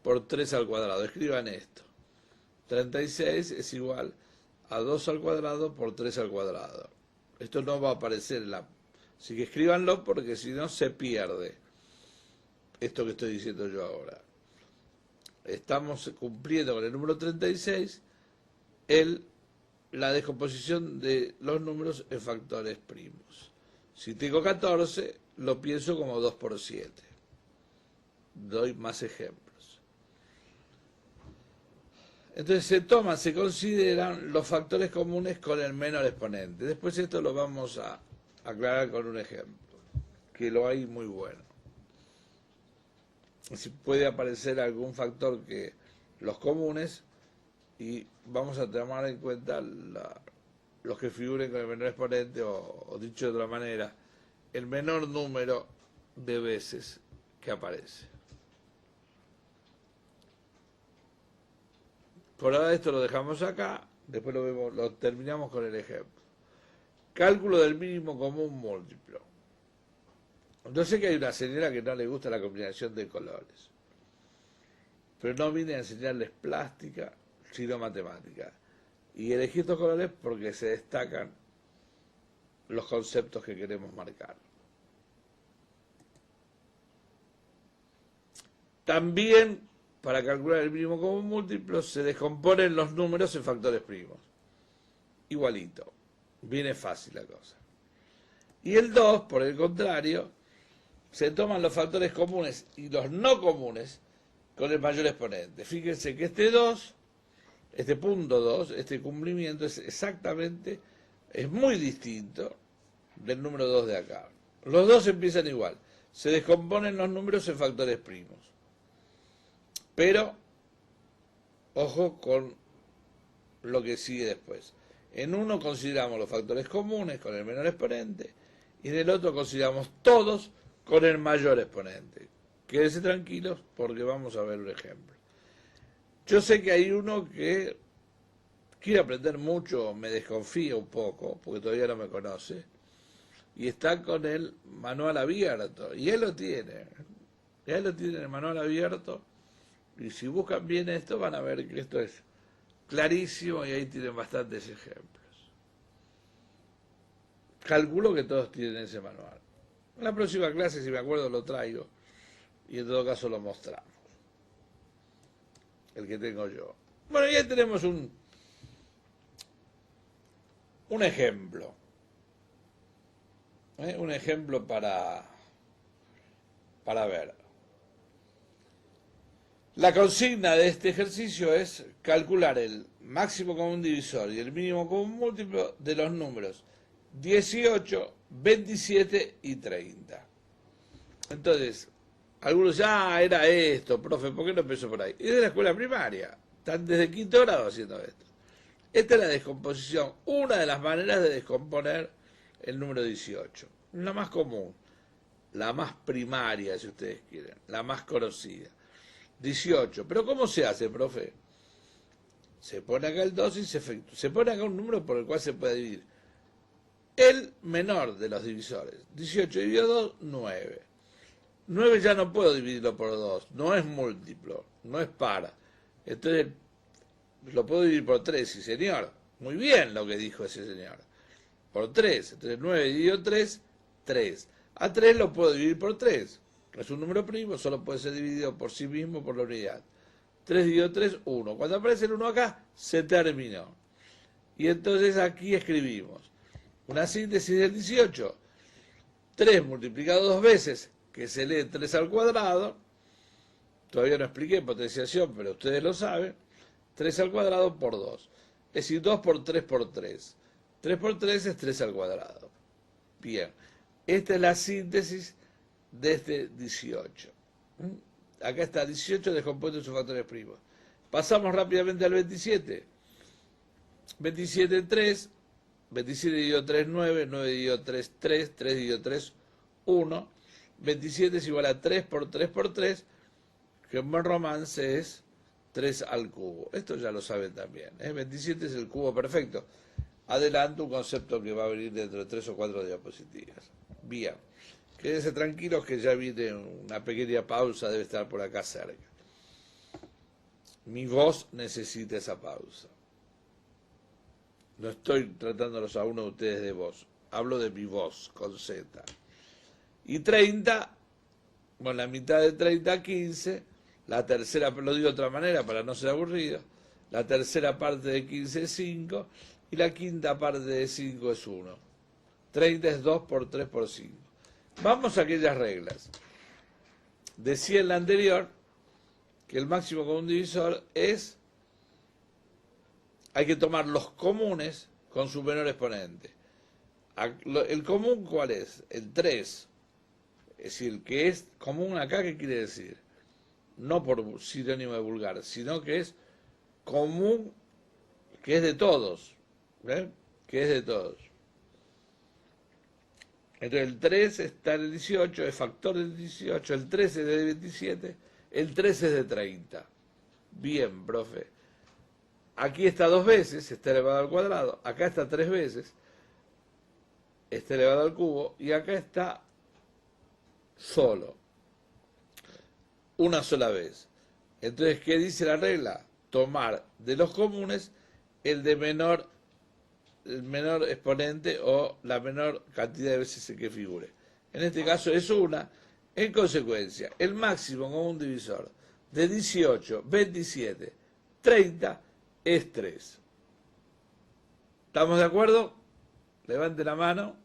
por 3 al cuadrado. Escriban esto. 36 es igual a 2 al cuadrado por 3 al cuadrado. Esto no va a aparecer en la... Así que escríbanlo porque si no se pierde esto que estoy diciendo yo ahora. Estamos cumpliendo con el número 36 la descomposición de los números en factores primos. Si tengo 14, lo pienso como 2 por 7. Doy más ejemplos. Entonces se consideran los factores comunes con el menor exponente. Después esto lo vamos a aclarar con un ejemplo, que lo hay muy bueno. Si puede aparecer algún factor que los comunes, y vamos a tomar en cuenta los que figuren con el menor exponente, o dicho de otra manera, el menor número de veces que aparece. Por ahora esto lo dejamos acá, después lo terminamos con el ejemplo. Cálculo del mínimo común múltiplo. Yo sé que hay una señora que no le gusta la combinación de colores, pero no vine a enseñarles plástica, sino matemática. Y elegí estos colores porque se destacan los conceptos que queremos marcar. También, para calcular el mínimo común múltiplo, se descomponen los números en factores primos. Igualito. Viene fácil la cosa. Y el 2, por el contrario, se toman los factores comunes y los no comunes con el mayor exponente. Fíjense que este 2, este punto 2, este cumplimiento es muy distinto del número 2 de acá. Los dos empiezan igual. Se descomponen los números en factores primos. Pero, ojo con lo que sigue después. En uno consideramos los factores comunes con el menor exponente y en el otro consideramos todos con el mayor exponente. Quédense tranquilos porque vamos a ver un ejemplo. Yo sé que hay uno que quiere aprender mucho, me desconfía un poco, porque todavía no me conoce, y está con el manual abierto, y él lo tiene. Él lo tiene en el manual abierto, y si buscan bien esto van a ver que esto es clarísimo y ahí tienen bastantes ejemplos. Calculo que todos tienen ese manual. En la próxima clase, si me acuerdo, lo traigo y en todo caso lo mostramos. El que tengo yo. Bueno, ya tenemos un ejemplo. Un ejemplo para ver. La consigna de este ejercicio es calcular el máximo común divisor y el mínimo común múltiplo de los números 18, 27 y 30. Entonces, algunos dicen, era esto, profe, ¿por qué no empezó por ahí? Y de la escuela primaria, están desde quinto grado haciendo esto. Esta es la descomposición, una de las maneras de descomponer el número 18. La más común, la más primaria, si ustedes quieren, la más conocida. 18. ¿Pero cómo se hace, profe? Se pone acá el 2 y se pone acá un número por el cual se puede dividir. El menor de los divisores. 18 dividido 2, 9. 9 ya no puedo dividirlo por 2. No es múltiplo, no es par. Entonces lo puedo dividir por 3, sí señor. Muy bien lo que dijo ese señor. Por 3. Entonces 9 dividido 3, 3. A 3 lo puedo dividir por 3. Es un número primo, solo puede ser dividido por sí mismo por la unidad. 3 dividido 3, 1. Cuando aparece el 1 acá, se terminó. Y entonces aquí escribimos una síntesis del 18. 3 multiplicado 2 veces, que se lee 3 al cuadrado. Todavía no expliqué potenciación, pero ustedes lo saben. 3 al cuadrado por 2. Es decir, 2 por 3 por 3. 3 por 3 es 3 al cuadrado. Bien. Esta es la síntesis de este 18. Acá está 18 descompuesto en sus factores primos. Pasamos rápidamente al 27. 27, 3. 27 dividido 3, 9. 9 dividido 3, 3. 3 dividido 3, 1. 27 es igual a 3 por 3 por 3, que en buen romance es 3 al cubo. Esto ya lo saben también. 27 es el cubo perfecto. Adelanto un concepto que va a venir dentro de 3 o 4 diapositivas. Bien. Quédense tranquilos que ya viene una pequeña pausa, debe estar por acá cerca. Mi voz necesita esa pausa. No estoy tratándolos a uno de ustedes de voz, hablo de mi voz, con Z. Y 30, bueno, la mitad de 30, 15, la tercera, lo digo de otra manera para no ser aburrido, la tercera parte de 15 es 5, y la quinta parte de 5 es 1. 30 es 2 por 3 por 5. Vamos a aquellas reglas. Decía en la anterior que el máximo común divisor es, hay que tomar los comunes con su menor exponente. ¿El común cuál es? El 3. Es decir, el que es común acá, ¿qué quiere decir? No por sinónimo de vulgar, sino que es común, que es de todos. ¿Ven? Que es de todos. Entonces el 3 está en el 18, es factor del 18, el 13 es de 27, el 13 es de 30. Bien, profe. Aquí está 2 veces, está elevado al cuadrado, acá está 3 veces, está elevado al cubo, y acá está solo, una sola vez. Entonces, ¿qué dice la regla? Tomar de los comunes el menor exponente o la menor cantidad de veces que figure. En este caso es una. En consecuencia, el máximo común divisor de 18, 27, 30 es 3. ¿Estamos de acuerdo? Levanten la mano.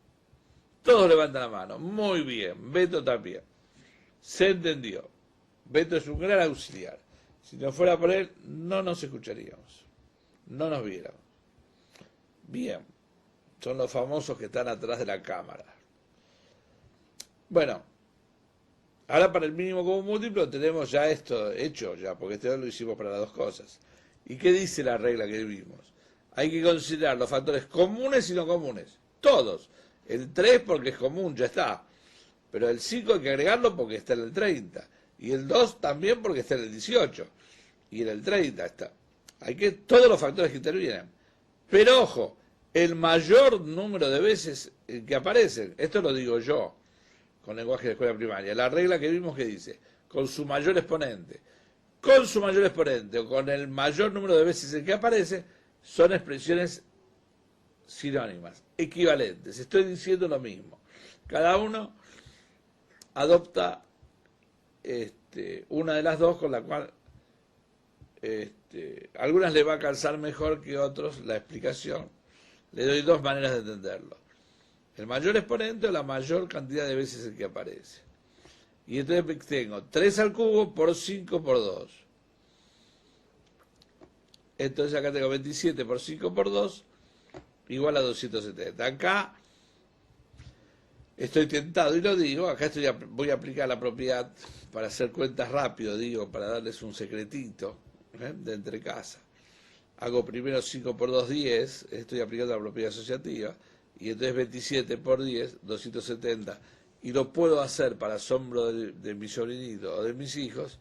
Todos levantan la mano. Muy bien. Beto también. Se entendió. Beto es un gran auxiliar. Si no fuera por él, no nos escucharíamos. No nos viéramos. Bien. Son los famosos que están atrás de la cámara. Bueno. Ahora para el mínimo común múltiplo tenemos ya esto hecho, ya, porque este lo hicimos para las dos cosas. ¿Y qué dice la regla que vimos? hay que considerar los factores comunes y no comunes. Todos. El 3 porque es común, ya está. Pero el 5 hay que agregarlo porque está en el 30. Y el 2 también porque está en el 18. Y en el 30 está. Hay que todos los factores que intervienen. Pero ojo, el mayor número de veces que aparecen, esto lo digo yo, con lenguaje de escuela primaria, la regla que vimos que dice, con su mayor exponente. Con su mayor exponente o con el mayor número de veces en que aparece, son expresiones sinónimas, equivalentes. Estoy diciendo lo mismo. Cada uno adopta una de las dos, con la cual algunas le va a calzar mejor que otros la explicación. Le doy dos maneras de entenderlo. El mayor exponente o la mayor cantidad de veces en que aparece. Y entonces tengo 3 al cubo por 5 por 2. Entonces acá tengo 27 por 5 por 2 igual a 270. Acá estoy tentado y lo digo, acá voy a aplicar la propiedad para hacer cuentas rápido, digo, para darles un secretito de entre casa. Hago primero 5 por 2, 10, estoy aplicando la propiedad asociativa, y entonces 27 por 10, 270, y lo puedo hacer para asombro de mi sobrinito o de mis hijos,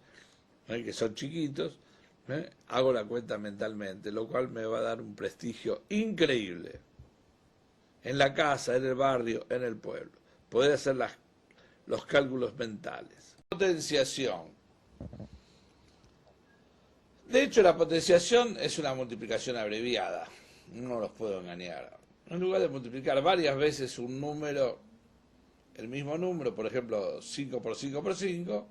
que son chiquitos, hago la cuenta mentalmente, lo cual me va a dar un prestigio increíble en la casa, en el barrio, en el pueblo. Poder hacer los cálculos mentales. Potenciación. De hecho, la potenciación es una multiplicación abreviada. No los puedo engañar. En lugar de multiplicar varias veces un número, el mismo número, por ejemplo, 5 por 5 por 5,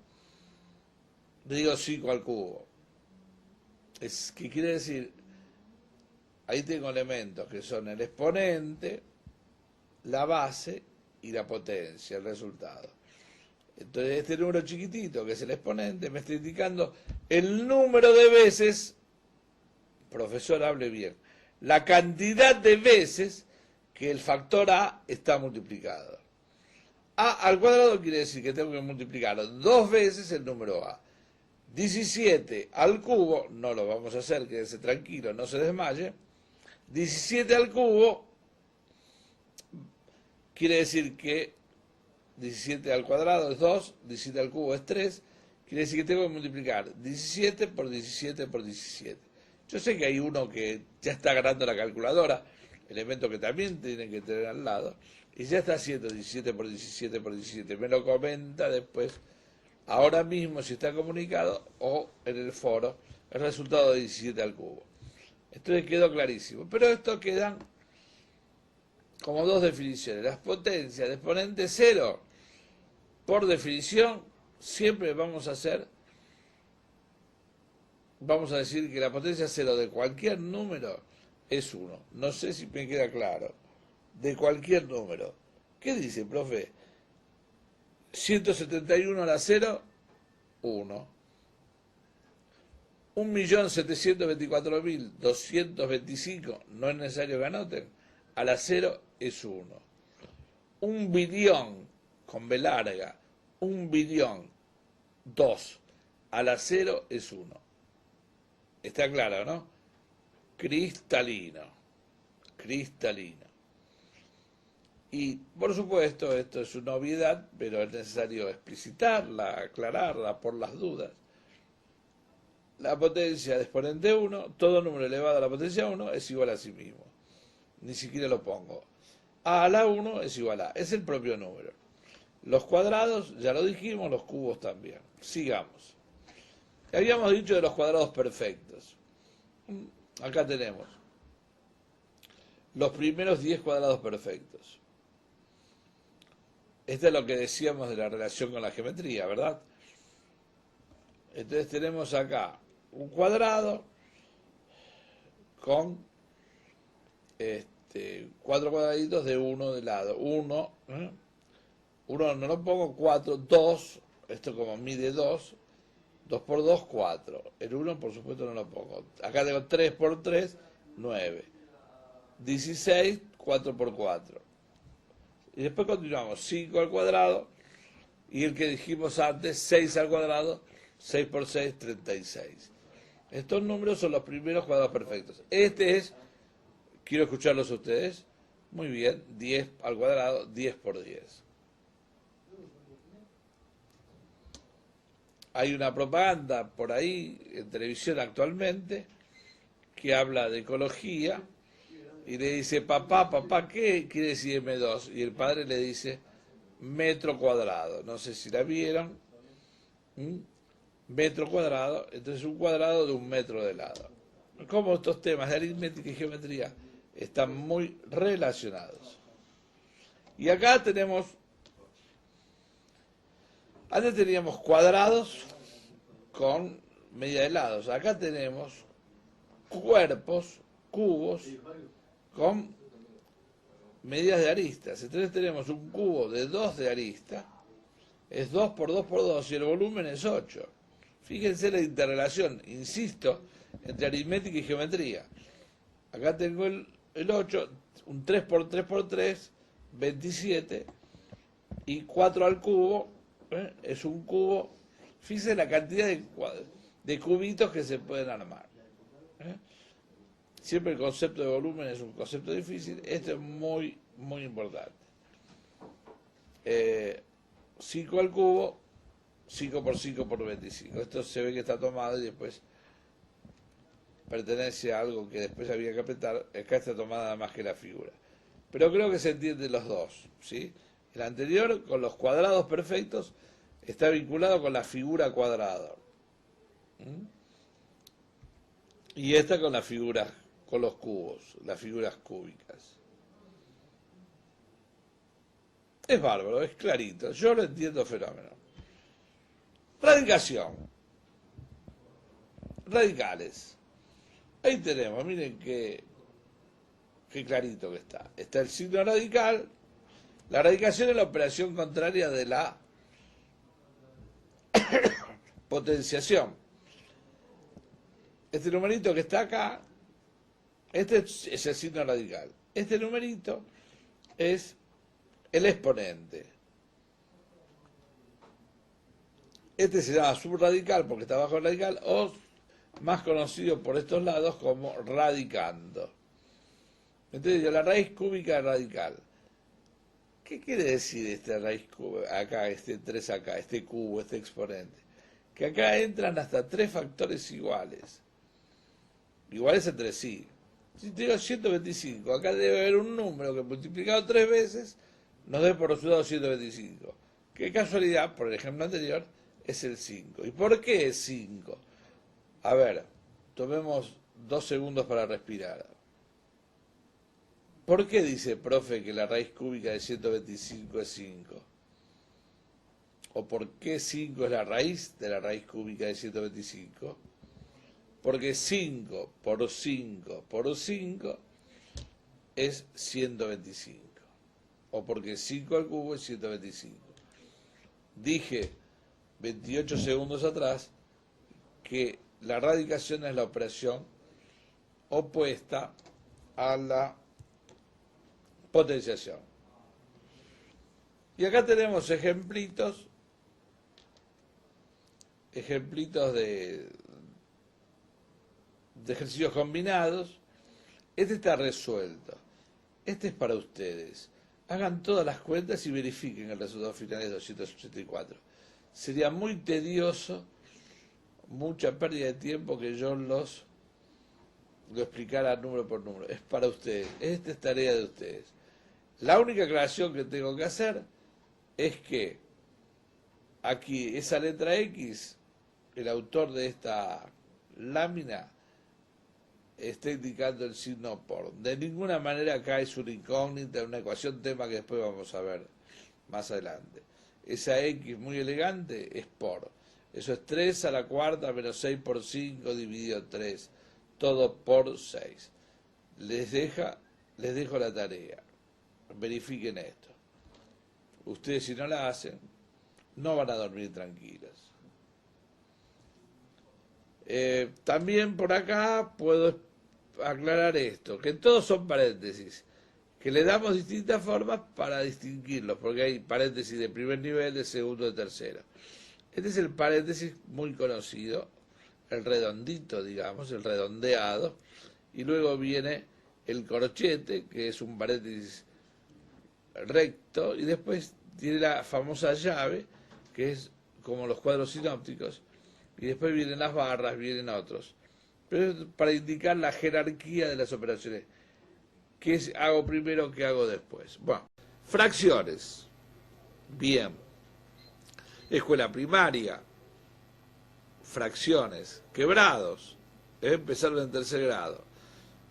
le digo 5 al cubo. ¿Qué quiere decir? Ahí tengo elementos que son el exponente, la base y la potencia, el resultado. Entonces este número chiquitito, que es el exponente, me está indicando el número de veces, profesor, hable bien, la cantidad de veces que el factor A está multiplicado. A al cuadrado quiere decir que tengo que multiplicar 2 veces el número A. 17 al cubo, no lo vamos a hacer, quédese tranquilo, no se desmaye. 17 al cubo quiere decir que 17 al cuadrado es 2, 17 al cubo es 3, quiere decir que tengo que multiplicar 17 por 17 por 17. Yo sé que hay uno que ya está ganando la calculadora, elemento que también tienen que tener al lado, y ya está haciendo 17 por 17 por 17. Me lo comenta después, ahora mismo, si está comunicado, o en el foro, el resultado de 17 al cubo. Entonces quedó clarísimo. Pero esto quedan como dos definiciones. Las potencias de exponente cero, por definición, siempre vamos a decir que la potencia cero de cualquier número es 1. No sé si me queda claro. De cualquier número. ¿Qué dice, profe? 171 a la 0, 1. 1.724.225, no es necesario que anoten, a la 0 es 1. 1 billón, con B larga, 1 billón, 2, a la 0 es 1. Está claro, ¿no? Cristalino, cristalino. Y, por supuesto, esto es una obviedad, pero es necesario explicitarla, aclararla por las dudas. La potencia de exponente 1, todo número elevado a la potencia 1 es igual a sí mismo. Ni siquiera lo pongo. A a la 1 es igual a. Es el propio número. Los cuadrados, ya lo dijimos, los cubos también. Sigamos. Habíamos dicho de los cuadrados perfectos. Acá tenemos los primeros 10 cuadrados perfectos. Esto es lo que decíamos de la relación con la geometría, ¿verdad? Entonces tenemos acá un cuadrado con 4 cuadraditos de 1 de lado. 1, no lo pongo, 4, 2, esto como mide 2, 2 por 2, 4. El 1 por supuesto no lo pongo. Acá tengo 3 por 3, 9. 16, 4 por 4. Y después continuamos, 5 al cuadrado, y el que dijimos antes, 6 al cuadrado, 6 por 6, 36. Estos números son los primeros cuadrados perfectos. Este es Quiero escucharlos a ustedes. Muy bien, 10 al cuadrado, 10 por 10. Hay una propaganda por ahí en televisión actualmente que habla de ecología y le dice, papá, papá, ¿qué quiere decir M2? Y el padre le dice, metro cuadrado. No sé si la vieron. ¿Mm? Metro cuadrado, entonces un cuadrado de un metro de lado. Como estos temas de aritmética y geometría están muy relacionados. Y acá tenemos, antes teníamos cuadrados con medida de lados. Acá tenemos cuerpos, cubos, con medidas de aristas. Entonces tenemos un cubo de 2 de arista, es 2 por 2 por 2 y el volumen es 8. Fíjense la interrelación, insisto, entre aritmética y geometría. Acá tengo el 8, un 3 por 3 por 3, 27, y 4 al cubo, es un cubo. Fíjense la cantidad de cubitos que se pueden armar. Siempre el concepto de volumen es un concepto difícil, esto es muy, muy importante. 5 al cubo, 5 por 5 por 25. Esto se ve que está tomado y después pertenece a algo que después había que apretar. Acá está tomada nada más que la figura. Pero creo que se entienden los dos, ¿sí? El anterior, con los cuadrados perfectos, está vinculado con la figura cuadrada. Y esta con las figuras, con los cubos, las figuras cúbicas. Es bárbaro, es clarito. Yo lo entiendo fenómeno. Radicación. Radicales. Ahí tenemos, miren qué clarito que está. Está el signo radical. La radicación es la operación contraria de la potenciación. Este numerito que está acá, este es el signo radical. Este numerito es el exponente. Este se llama subradical porque está bajo el radical, o más conocido por estos lados como radicando. Entonces, la raíz cúbica radical. ¿Qué quiere decir esta raíz cúbica? Acá, este 3 acá, este cubo, este exponente. Que acá entran hasta 3 factores iguales. Iguales entre sí. Si te digo 125, acá debe haber un número que multiplicado 3 veces nos dé por resultado 125. Qué casualidad, por el ejemplo anterior, es el 5. ¿Y por qué es 5? A ver, tomemos 2 segundos para respirar. ¿Por qué dice, profe, que la raíz cúbica de 125 es 5? ¿O por qué 5 es la raíz de la raíz cúbica de 125? Porque 5 por 5 por 5 es 125. O porque 5 al cubo es 125. Dije 28 segundos atrás que la radicación es la operación opuesta a la potenciación. Y acá tenemos ejemplitos de ejercicios combinados. Este está resuelto. Este es para ustedes. Hagan todas las cuentas y verifiquen el resultado final de 284. Sería muy tedioso, mucha pérdida de tiempo que yo lo explicara número por número. Es para ustedes. Esta es tarea de ustedes. La única aclaración que tengo que hacer es que aquí esa letra X, el autor de esta lámina, está indicando el signo por. De ninguna manera acá es una incógnita, una ecuación, tema que después vamos a ver más adelante. Esa X muy elegante es por. Eso es 3 a la cuarta menos 6 por 5 dividido 3. Todo por 6. Les dejo la tarea. Verifiquen esto. Ustedes, si no la hacen, no van a dormir tranquilos. También por acá puedo aclarar esto, que todos son paréntesis, que le damos distintas formas para distinguirlos, porque hay paréntesis de primer nivel, de segundo, de tercero. Este es el paréntesis muy conocido, el redondito, digamos, el redondeado, y luego viene el corchete, que es un paréntesis recto, y después tiene la famosa llave, que es como los cuadros sinópticos, y después vienen las barras, vienen otros. Pero es para indicar la jerarquía de las operaciones. ¿Qué hago primero, qué hago después? Bueno, fracciones. Bien. Escuela primaria. Fracciones. Quebrados. Empezaron en tercer grado.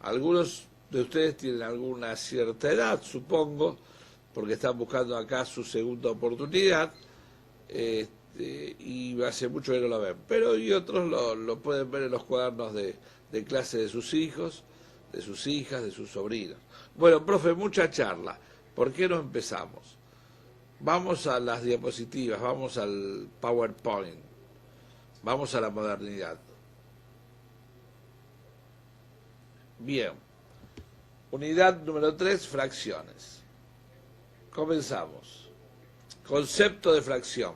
Algunos de ustedes tienen alguna cierta edad, supongo, porque están buscando acá su segunda oportunidad, y hace mucho que no lo ven. Pero y otros lo pueden ver en los cuadernos de clase de sus hijos, de sus hijas, de sus sobrinos. Bueno, profe, mucha charla. ¿Por qué no empezamos? Vamos a las diapositivas, vamos al PowerPoint, vamos a la modernidad. Bien. Unidad número 3, fracciones. Comenzamos. Concepto de fracción.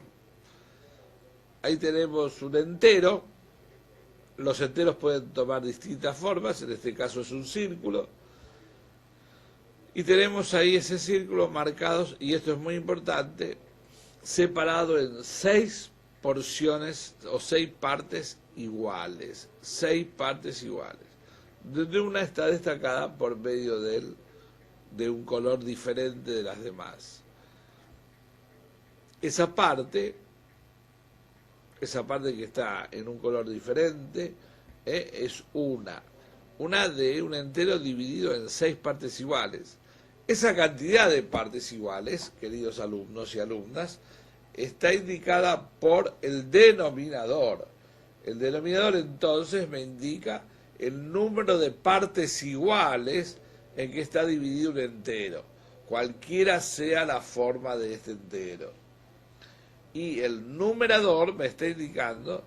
Ahí tenemos un entero. Los enteros pueden tomar distintas formas, en este caso es un círculo. Y tenemos ahí ese círculo marcados, y esto es muy importante, separado en 6 porciones o 6 partes iguales. 6 partes iguales. Donde una está destacada por medio de un color diferente de las demás. Esa parte que está en un color diferente, es una de un entero dividido en 6 partes iguales. Esa cantidad de partes iguales, queridos alumnos y alumnas, está indicada por el denominador. El denominador entonces me indica el número de partes iguales en que está dividido un entero, cualquiera sea la forma de este entero. Y el numerador me está indicando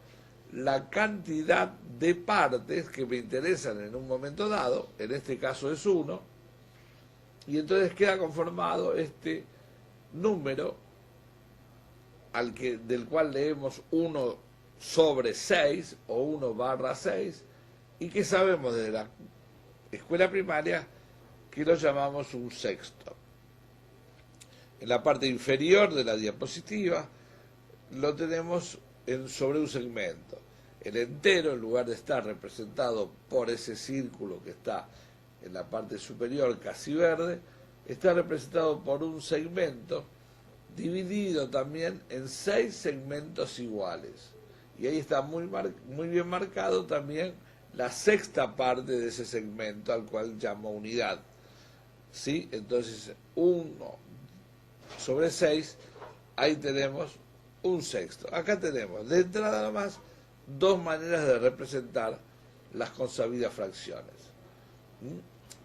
la cantidad de partes que me interesan en un momento dado, en este caso es 1, y entonces queda conformado este número del cual leemos 1 sobre 6 o 1/6, y que sabemos desde la escuela primaria que lo llamamos un sexto. En la parte inferior de la diapositiva lo tenemos sobre un segmento. El entero, en lugar de estar representado por ese círculo que está en la parte superior casi verde, está representado por un segmento dividido también en 6 segmentos iguales. Y ahí está muy bien marcado también la sexta parte de ese segmento, al cual llamo unidad. ¿Sí? Entonces, 1 sobre 6, ahí tenemos un sexto. Acá tenemos, de entrada nomás, 2 maneras de representar las consabidas fracciones.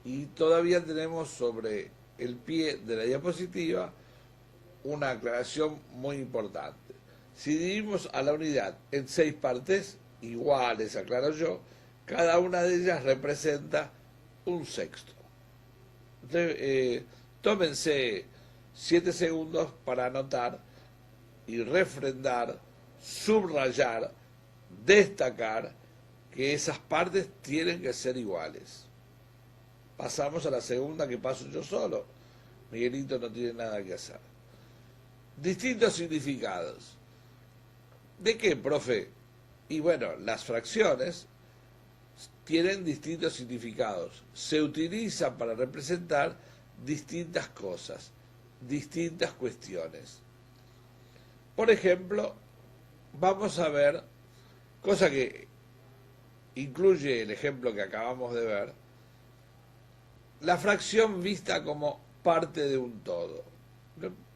Y todavía tenemos sobre el pie de la diapositiva una aclaración muy importante. Si dividimos a la unidad en 6 partes iguales, aclaro yo, cada una de ellas representa un sexto. Entonces, tómense 7 segundos para anotar y refrendar, subrayar, destacar que esas partes tienen que ser iguales. Pasamos a la segunda, que paso yo solo. Miguelito no tiene nada que hacer. Distintos significados. ¿De qué, profe? Y bueno, las fracciones tienen distintos significados. Se utilizan para representar distintas cosas, distintas cuestiones. Por ejemplo, vamos a ver, cosa que incluye el ejemplo que acabamos de ver, la fracción vista como parte de un todo.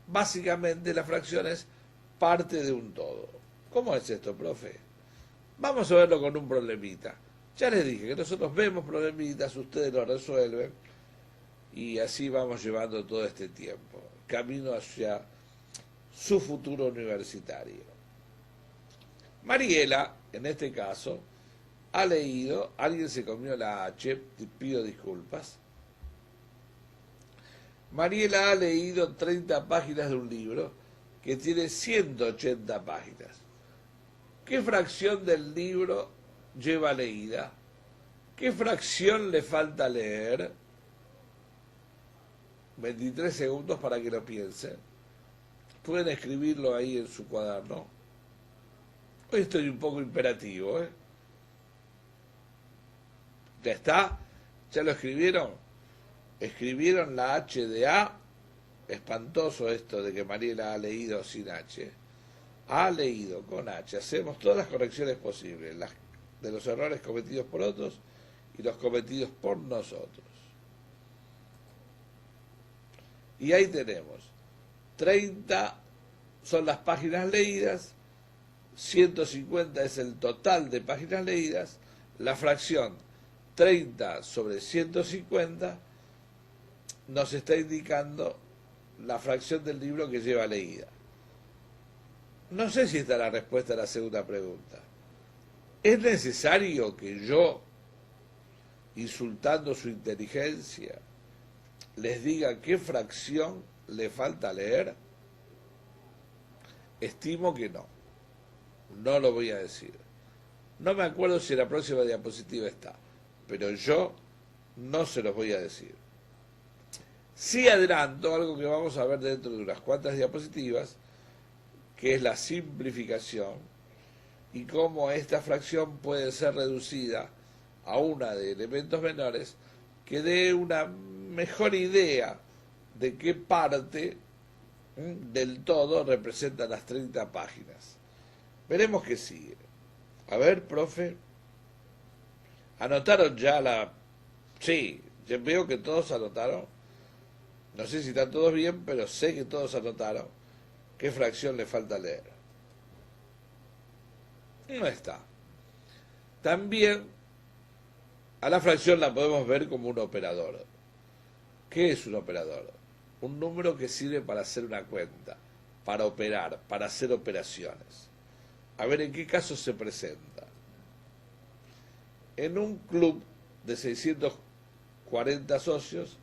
Básicamente la fracción es parte de un todo. ¿Cómo es esto, profe? Vamos a verlo con un problemita. Ya les dije que nosotros vemos problemitas, ustedes lo resuelven, y así vamos llevando todo este tiempo, camino hacia su futuro universitario. Mariela, en este caso, ha leído, alguien se comió la H, te pido disculpas. Mariela ha leído 30 páginas de un libro que tiene 180 páginas. ¿Qué fracción del libro lleva leída? ¿Qué fracción le falta leer? 23 segundos para que lo piensen. Pueden escribirlo ahí en su cuaderno. Hoy estoy un poco imperativo, ¿eh? ¿Ya está? ¿Ya lo escribieron? ¿Escribieron la H de A? Espantoso esto de que Mariela ha leído sin H. Ha leído con H. Hacemos todas las correcciones posibles, las de los errores cometidos por otros y los cometidos por nosotros. Y ahí tenemos, 30 son las páginas leídas, 150 es el total de páginas leídas, la fracción 30 sobre 150 nos está indicando la fracción del libro que lleva leída. No sé si está la respuesta a la segunda pregunta. ¿Es necesario que yo, insultando su inteligencia, les diga qué fracción le falta leer? Estimo que no. No lo voy a decir. No me acuerdo si en la próxima diapositiva está, pero yo no se los voy a decir. Sí adelanto algo que vamos a ver dentro de unas cuantas diapositivas, que es la simplificación y cómo esta fracción puede ser reducida a una de elementos menores que dé una mejor idea de qué parte del todo representan las 30 páginas. Veremos qué sigue. A ver, profe. ¿Anotaron ya la...? Sí, yo veo que todos anotaron. No sé si están todos bien, pero sé que todos anotaron qué fracción le falta leer. No está. También a la fracción la podemos ver como un operador. ¿Qué es un operador? Un número que sirve para hacer una cuenta, para operar, para hacer operaciones. A ver en qué caso se presenta. En un club de 640 socios,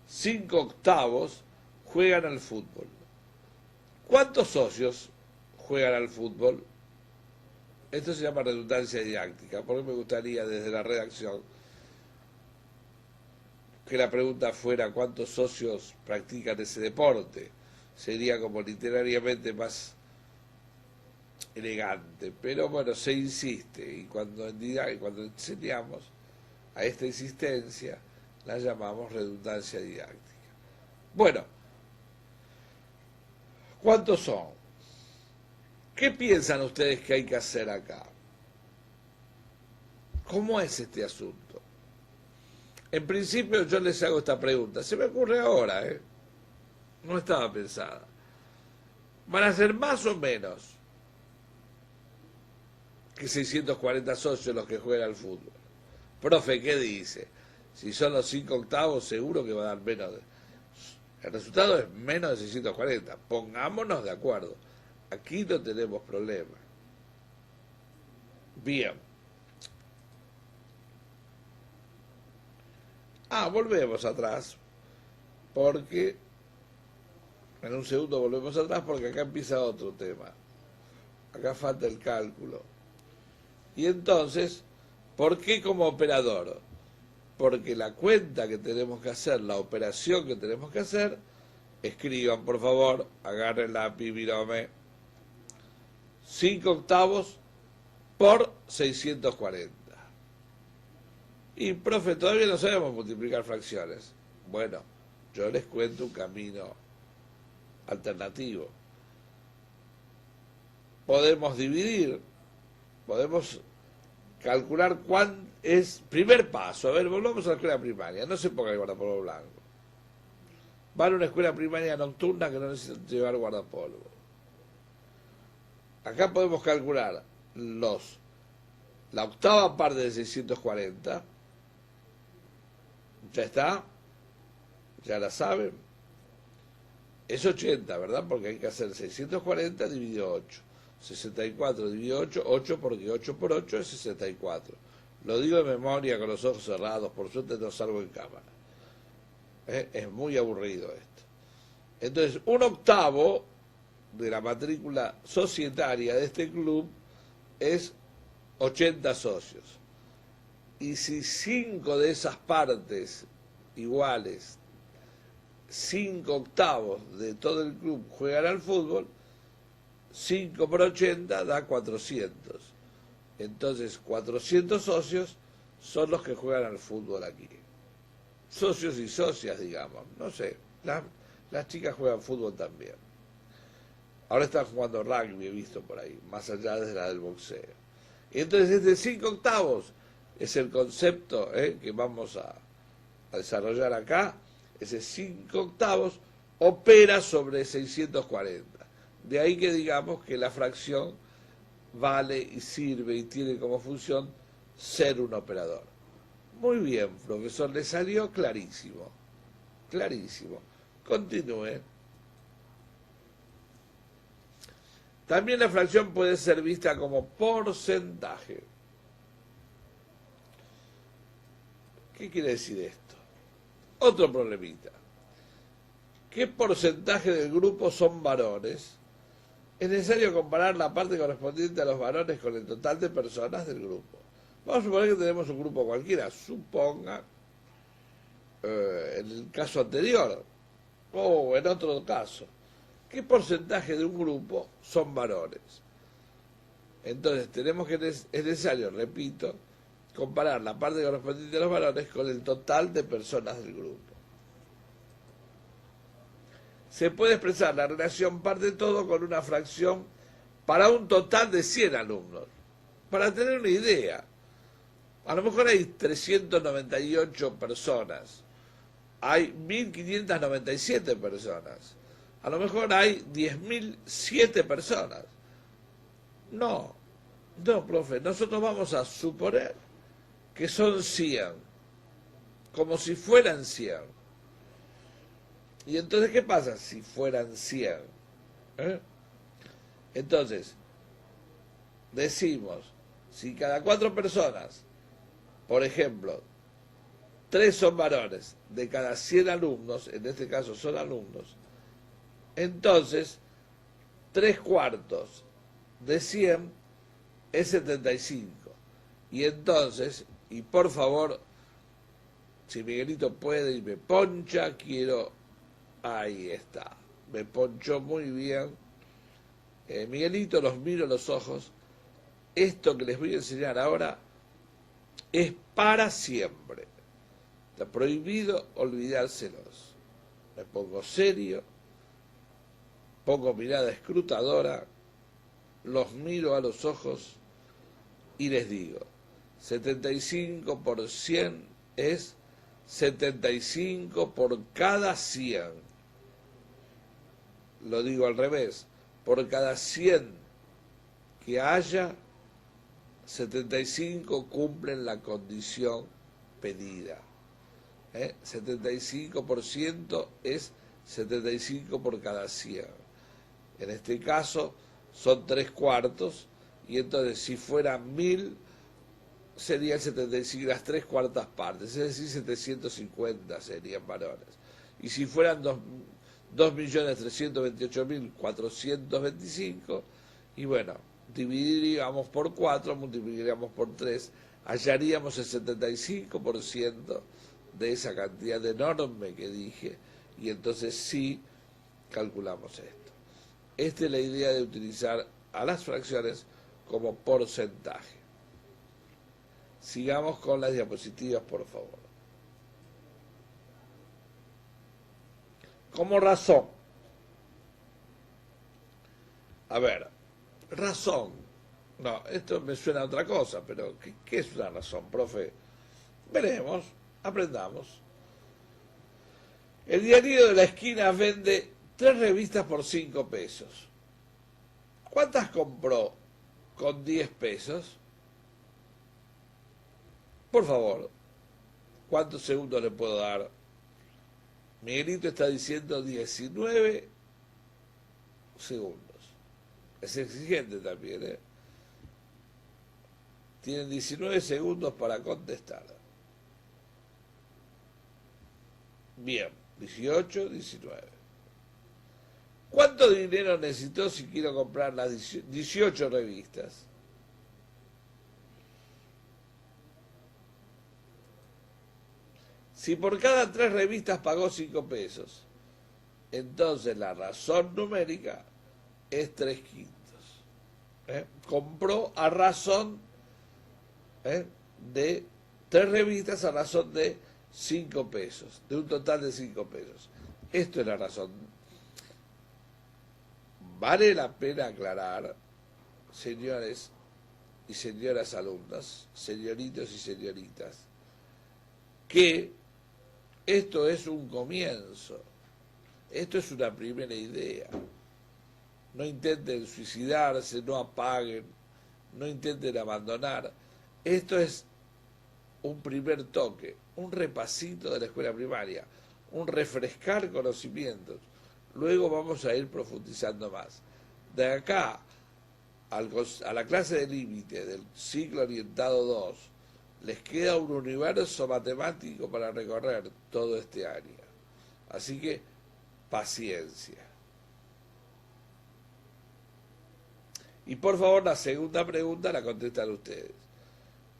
5 octavos juegan al fútbol. ¿Cuántos socios juegan al fútbol? Esto se llama redundancia didáctica, porque me gustaría desde la redacción que la pregunta fuera ¿cuántos socios practican ese deporte? Sería como literariamente más elegante, pero bueno, se insiste y cuando enseñamos a esta insistencia la llamamos redundancia didáctica. Bueno, ¿cuántos son? ¿Qué piensan ustedes que hay que hacer acá? ¿Cómo es este asunto? En principio yo les hago esta pregunta, se me ocurre ahora, no estaba pensada. ¿Van a ser más o menos que 640 socios los que juegan al fútbol? Profe, ¿qué dice? Si son los 5 octavos, seguro que va a dar menos. El resultado es menos de 640. Pongámonos de acuerdo. Aquí no tenemos problema. Bien. Volvemos atrás. Porque... En un segundo volvemos atrás porque acá empieza otro tema. Acá falta el cálculo. Y entonces, ¿por qué como operador? Porque la cuenta que tenemos que hacer, la operación que tenemos que hacer, escriban por favor, agarren lápiz, virome, 5 octavos por 640. Y profe, todavía no sabemos multiplicar fracciones. Bueno, yo les cuento un camino alternativo. Podemos dividir, podemos calcular cuán es... Primer paso, a ver, volvamos a la escuela primaria, no se ponga el guardapolvo blanco. Van a una escuela primaria nocturna que no necesitan llevar guardapolvo. Acá podemos calcular la octava parte de 640. ¿Ya está? ¿Ya la saben? Es 80, ¿verdad? Porque hay que hacer 640 dividido 8. 64 dividido 8, 8 porque 8 por 8 es 64. Lo digo de memoria con los ojos cerrados, por suerte no salgo en cámara. Es muy aburrido esto. Entonces, un octavo de la matrícula societaria de este club es 80 socios. Y si 5 de esas partes iguales 5/8 de todo el club juegan al fútbol, 5 por 80 da 400. Entonces 400 socios son los que juegan al fútbol aquí. Socios y socias, digamos. No sé, las chicas juegan fútbol también. Ahora están jugando rugby, he visto por ahí, más allá de la del boxeo. Y entonces este 5/8 es el concepto que vamos a desarrollar acá. Ese 5/8 opera sobre 640. De ahí que digamos que la fracción vale y sirve y tiene como función ser un operador. Muy bien, profesor, le salió clarísimo. Clarísimo. Continúe. También la fracción puede ser vista como porcentaje. ¿Qué quiere decir esto? Otro problemita. ¿Qué porcentaje del grupo son varones? Es necesario comparar la parte correspondiente a los varones con el total de personas del grupo. Vamos a suponer que tenemos un grupo cualquiera. Suponga, en el caso anterior, o en otro caso, ¿qué porcentaje de un grupo son varones? Entonces tenemos que, es necesario, repito, comparar la parte correspondiente a los varones con el total de personas del grupo. Se puede expresar la relación par de todo con una fracción para un total de 100 alumnos. Para tener una idea, a lo mejor hay 398 personas, hay 1597 personas, a lo mejor hay 10.007 personas. No, profe, nosotros vamos a suponer que son 100, como si fueran 100. Y entonces, ¿qué pasa si fueran 100? Entonces, decimos, si cada 4 personas, por ejemplo, 3 son varones, de cada 100 alumnos, en este caso son alumnos, entonces 3/4 de 100 es 75. Y entonces, y por favor, si Miguelito puede y me poncha, quiero... Ahí está, me ponchó muy bien. Miguelito, los miro a los ojos. Esto que les voy a enseñar ahora es para siempre. Está prohibido olvidárselos. Me pongo serio, pongo mirada escrutadora, los miro a los ojos y les digo, 75 por 100 es 75 por cada 100. Lo digo al revés, por cada 100 que haya, 75 cumplen la condición pedida. 75% es 75 por cada 100. En este caso son 3/4, y entonces si fueran 1000 serían 75, las 3/4 partes, es decir, 750 serían varones. Y si fueran 2.328.425, y bueno, dividiríamos por 4, multiplicaríamos por 3, hallaríamos el 75% de esa cantidad enorme que dije, y entonces sí calculamos esto. Esta es la idea de utilizar a las fracciones como porcentaje. Sigamos con las diapositivas, por favor. Como razón. A ver, razón. No, esto me suena a otra cosa, pero ¿qué es una razón, profe? Veremos, aprendamos. El diario de la esquina vende 3 revistas por 5 pesos. ¿Cuántas compró con 10 pesos? Por favor, ¿cuántos segundos le puedo dar? Miguelito está diciendo 19 segundos. Es exigente también, ¿eh? Tienen 19 segundos para contestar. Bien, 18, 19. ¿Cuánto dinero necesito si quiero comprar las 18 revistas? Si por cada 3 revistas pagó 5 pesos entonces la razón numérica es 3/5. Compró a razón de 3 revistas a razón de 5 pesos, de un total de 5 pesos. Esto es la razón. Vale la pena aclarar, señores y señoras alumnas, señoritos y señoritas, que esto es un comienzo, esto es una primera idea. No intenten suicidarse, no apaguen, no intenten abandonar. Esto es un primer toque, un repasito de la escuela primaria, un refrescar conocimientos. Luego vamos a ir profundizando más. De acá a la clase de límite del ciclo orientado 2, les queda un universo matemático para recorrer todo este año. Así que, paciencia. Y por favor, la segunda pregunta la contestan ustedes.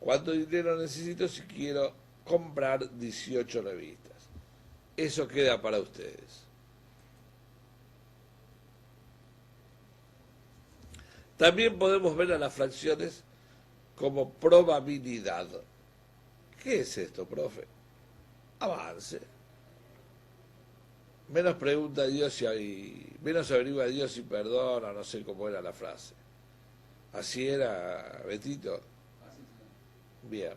¿Cuánto dinero necesito si quiero comprar 18 revistas? Eso queda para ustedes. También podemos ver a las fracciones como probabilidad. ¿Qué es esto, profe? Avance. Menos pregunta a Dios y menos averigua a Dios y perdona, no sé cómo era la frase. ¿Así era, Betito? Bien.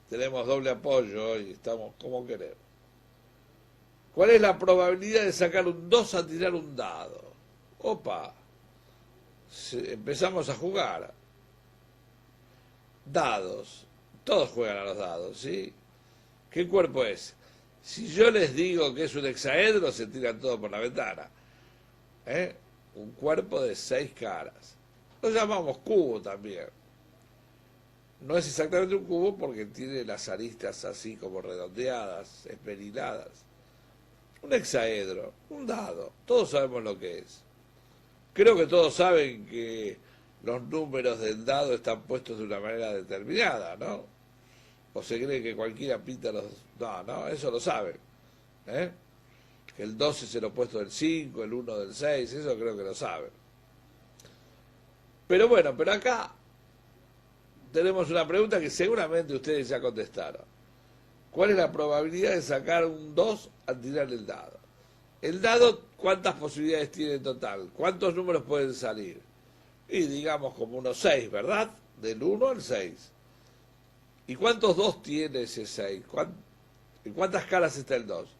Tenemos doble apoyo hoy, estamos como queremos. ¿Cuál es la probabilidad de sacar un 2 al tirar un dado? Opa, empezamos a jugar. Dados, todos juegan a los dados, ¿sí? ¿Qué cuerpo es? Si yo les digo que es un hexaedro, se tiran todos por la ventana. Un cuerpo de 6 caras. Lo llamamos cubo también. No es exactamente un cubo porque tiene las aristas así como redondeadas, esmeriladas. Un hexaedro, un dado, todos sabemos lo que es. Creo que todos saben que los números del dado están puestos de una manera determinada, ¿no? O se cree que cualquiera pinta los... No, eso lo saben. Que el 2 es el opuesto del 5, el 1 del 6, eso creo que lo saben. Pero bueno, pero acá tenemos una pregunta que seguramente ustedes ya contestaron. ¿Cuál es la probabilidad de sacar un 2 al tirar el dado? El dado, ¿cuántas posibilidades tiene en total? ¿Cuántos números pueden salir? Y digamos como unos 6, ¿verdad? Del 1 al 6. ¿Y cuántos 2 tiene ese 6? ¿En cuántas caras está el 2?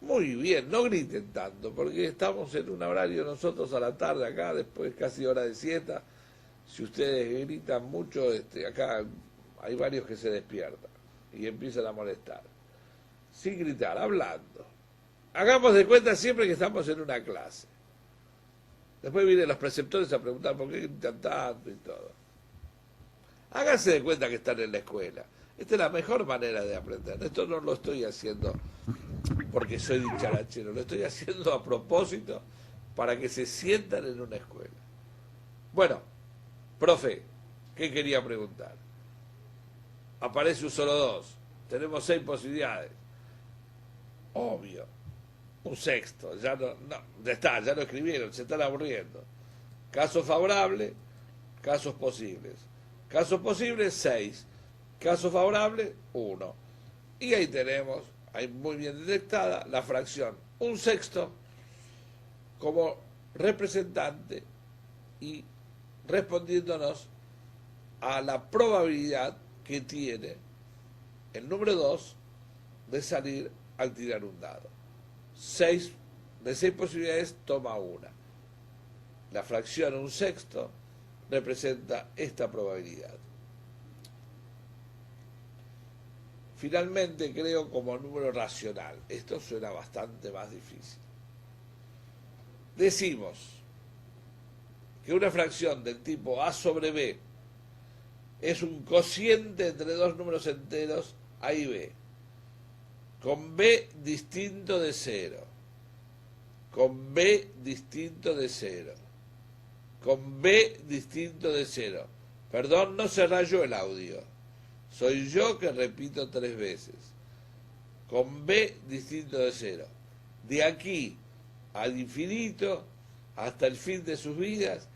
Muy bien, no griten tanto, porque estamos en un horario nosotros a la tarde acá, después casi hora de siesta. Si ustedes gritan mucho, acá hay varios que se despiertan y empiezan a molestar. Sin gritar, hablando. Hagamos de cuenta siempre que estamos en una clase. Después vienen los preceptores a preguntar por qué gritan tanto y todo. Háganse de cuenta que están en la escuela. Esta es la mejor manera de aprender. Esto no lo estoy haciendo porque soy dicharachero, lo estoy haciendo a propósito para que se sientan en una escuela. Bueno, profe, ¿qué quería preguntar? Aparece un solo 2. Tenemos 6 posibilidades. Obvio. Un sexto. Ya ya lo escribieron, se están aburriendo. Caso favorable, casos posibles. Casos posibles, 6. Caso favorable, 1. Y ahí tenemos, ahí muy bien detectada, la fracción un sexto como representante y respondiéndonos a la probabilidad que tiene el número 2 de salir al tirar un dado. De 6 posibilidades toma una. La fracción un sexto representa esta probabilidad. Finalmente creo como número racional. Esto suena bastante más difícil. Decimos que una fracción del tipo A sobre B es un cociente entre dos números enteros A y B, con B distinto de 0, con B distinto de 0, con B distinto de 0. Perdón, no se rayó el audio. Soy yo que repito 3 veces. con b distinto de cero. De aquí al infinito, hasta el fin de sus vidas,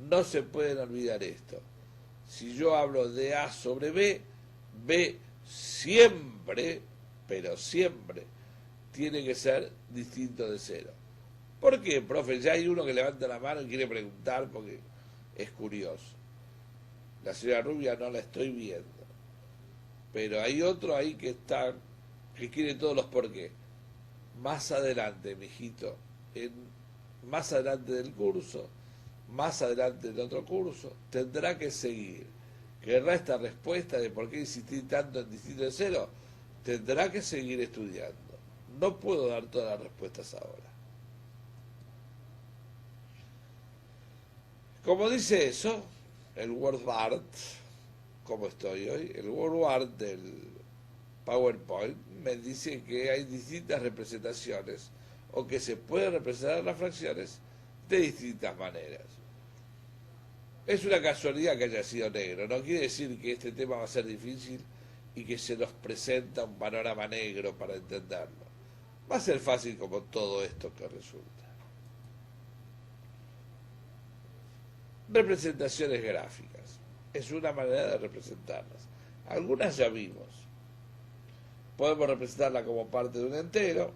no se pueden olvidar esto. Si yo hablo de A sobre B, B siempre, pero siempre, tiene que ser distinto de cero. ¿Por qué, profe? Ya hay uno que levanta la mano y quiere preguntar porque es curioso. La señora Rubia no la estoy viendo. Pero hay otro ahí que está, que quiere todos los por qué. Más adelante, mijito, más adelante del curso, más adelante del otro curso, tendrá que seguir. Querrá esta respuesta de por qué insistí tanto en distinto de cero, tendrá que seguir estudiando. No puedo dar todas las respuestas ahora. Como dice eso, el WordArt, como estoy hoy, el WordArt del PowerPoint me dice que hay distintas representaciones o que se pueden representar las fracciones de distintas maneras. Es una casualidad que haya sido negro, no quiere decir que este tema va a ser difícil y que se nos presenta un panorama negro para entenderlo. Va a ser fácil como todo esto que resulta. Representaciones gráficas. Es una manera de representarlas. Algunas ya vimos. Podemos representarla como parte de un entero,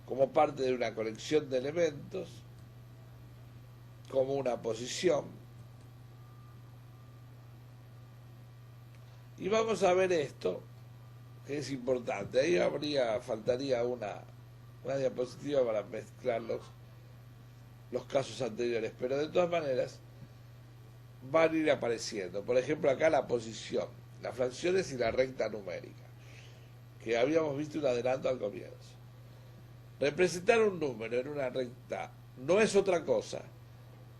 como parte de una colección de elementos, como una posición. Y vamos a ver esto, que es importante. Ahí faltaría una diapositiva para mezclar los casos anteriores, pero de todas maneras van a ir apareciendo. Por ejemplo, acá la posición, las fracciones y la recta numérica, que habíamos visto un adelanto al comienzo. Representar un número en una recta no es otra cosa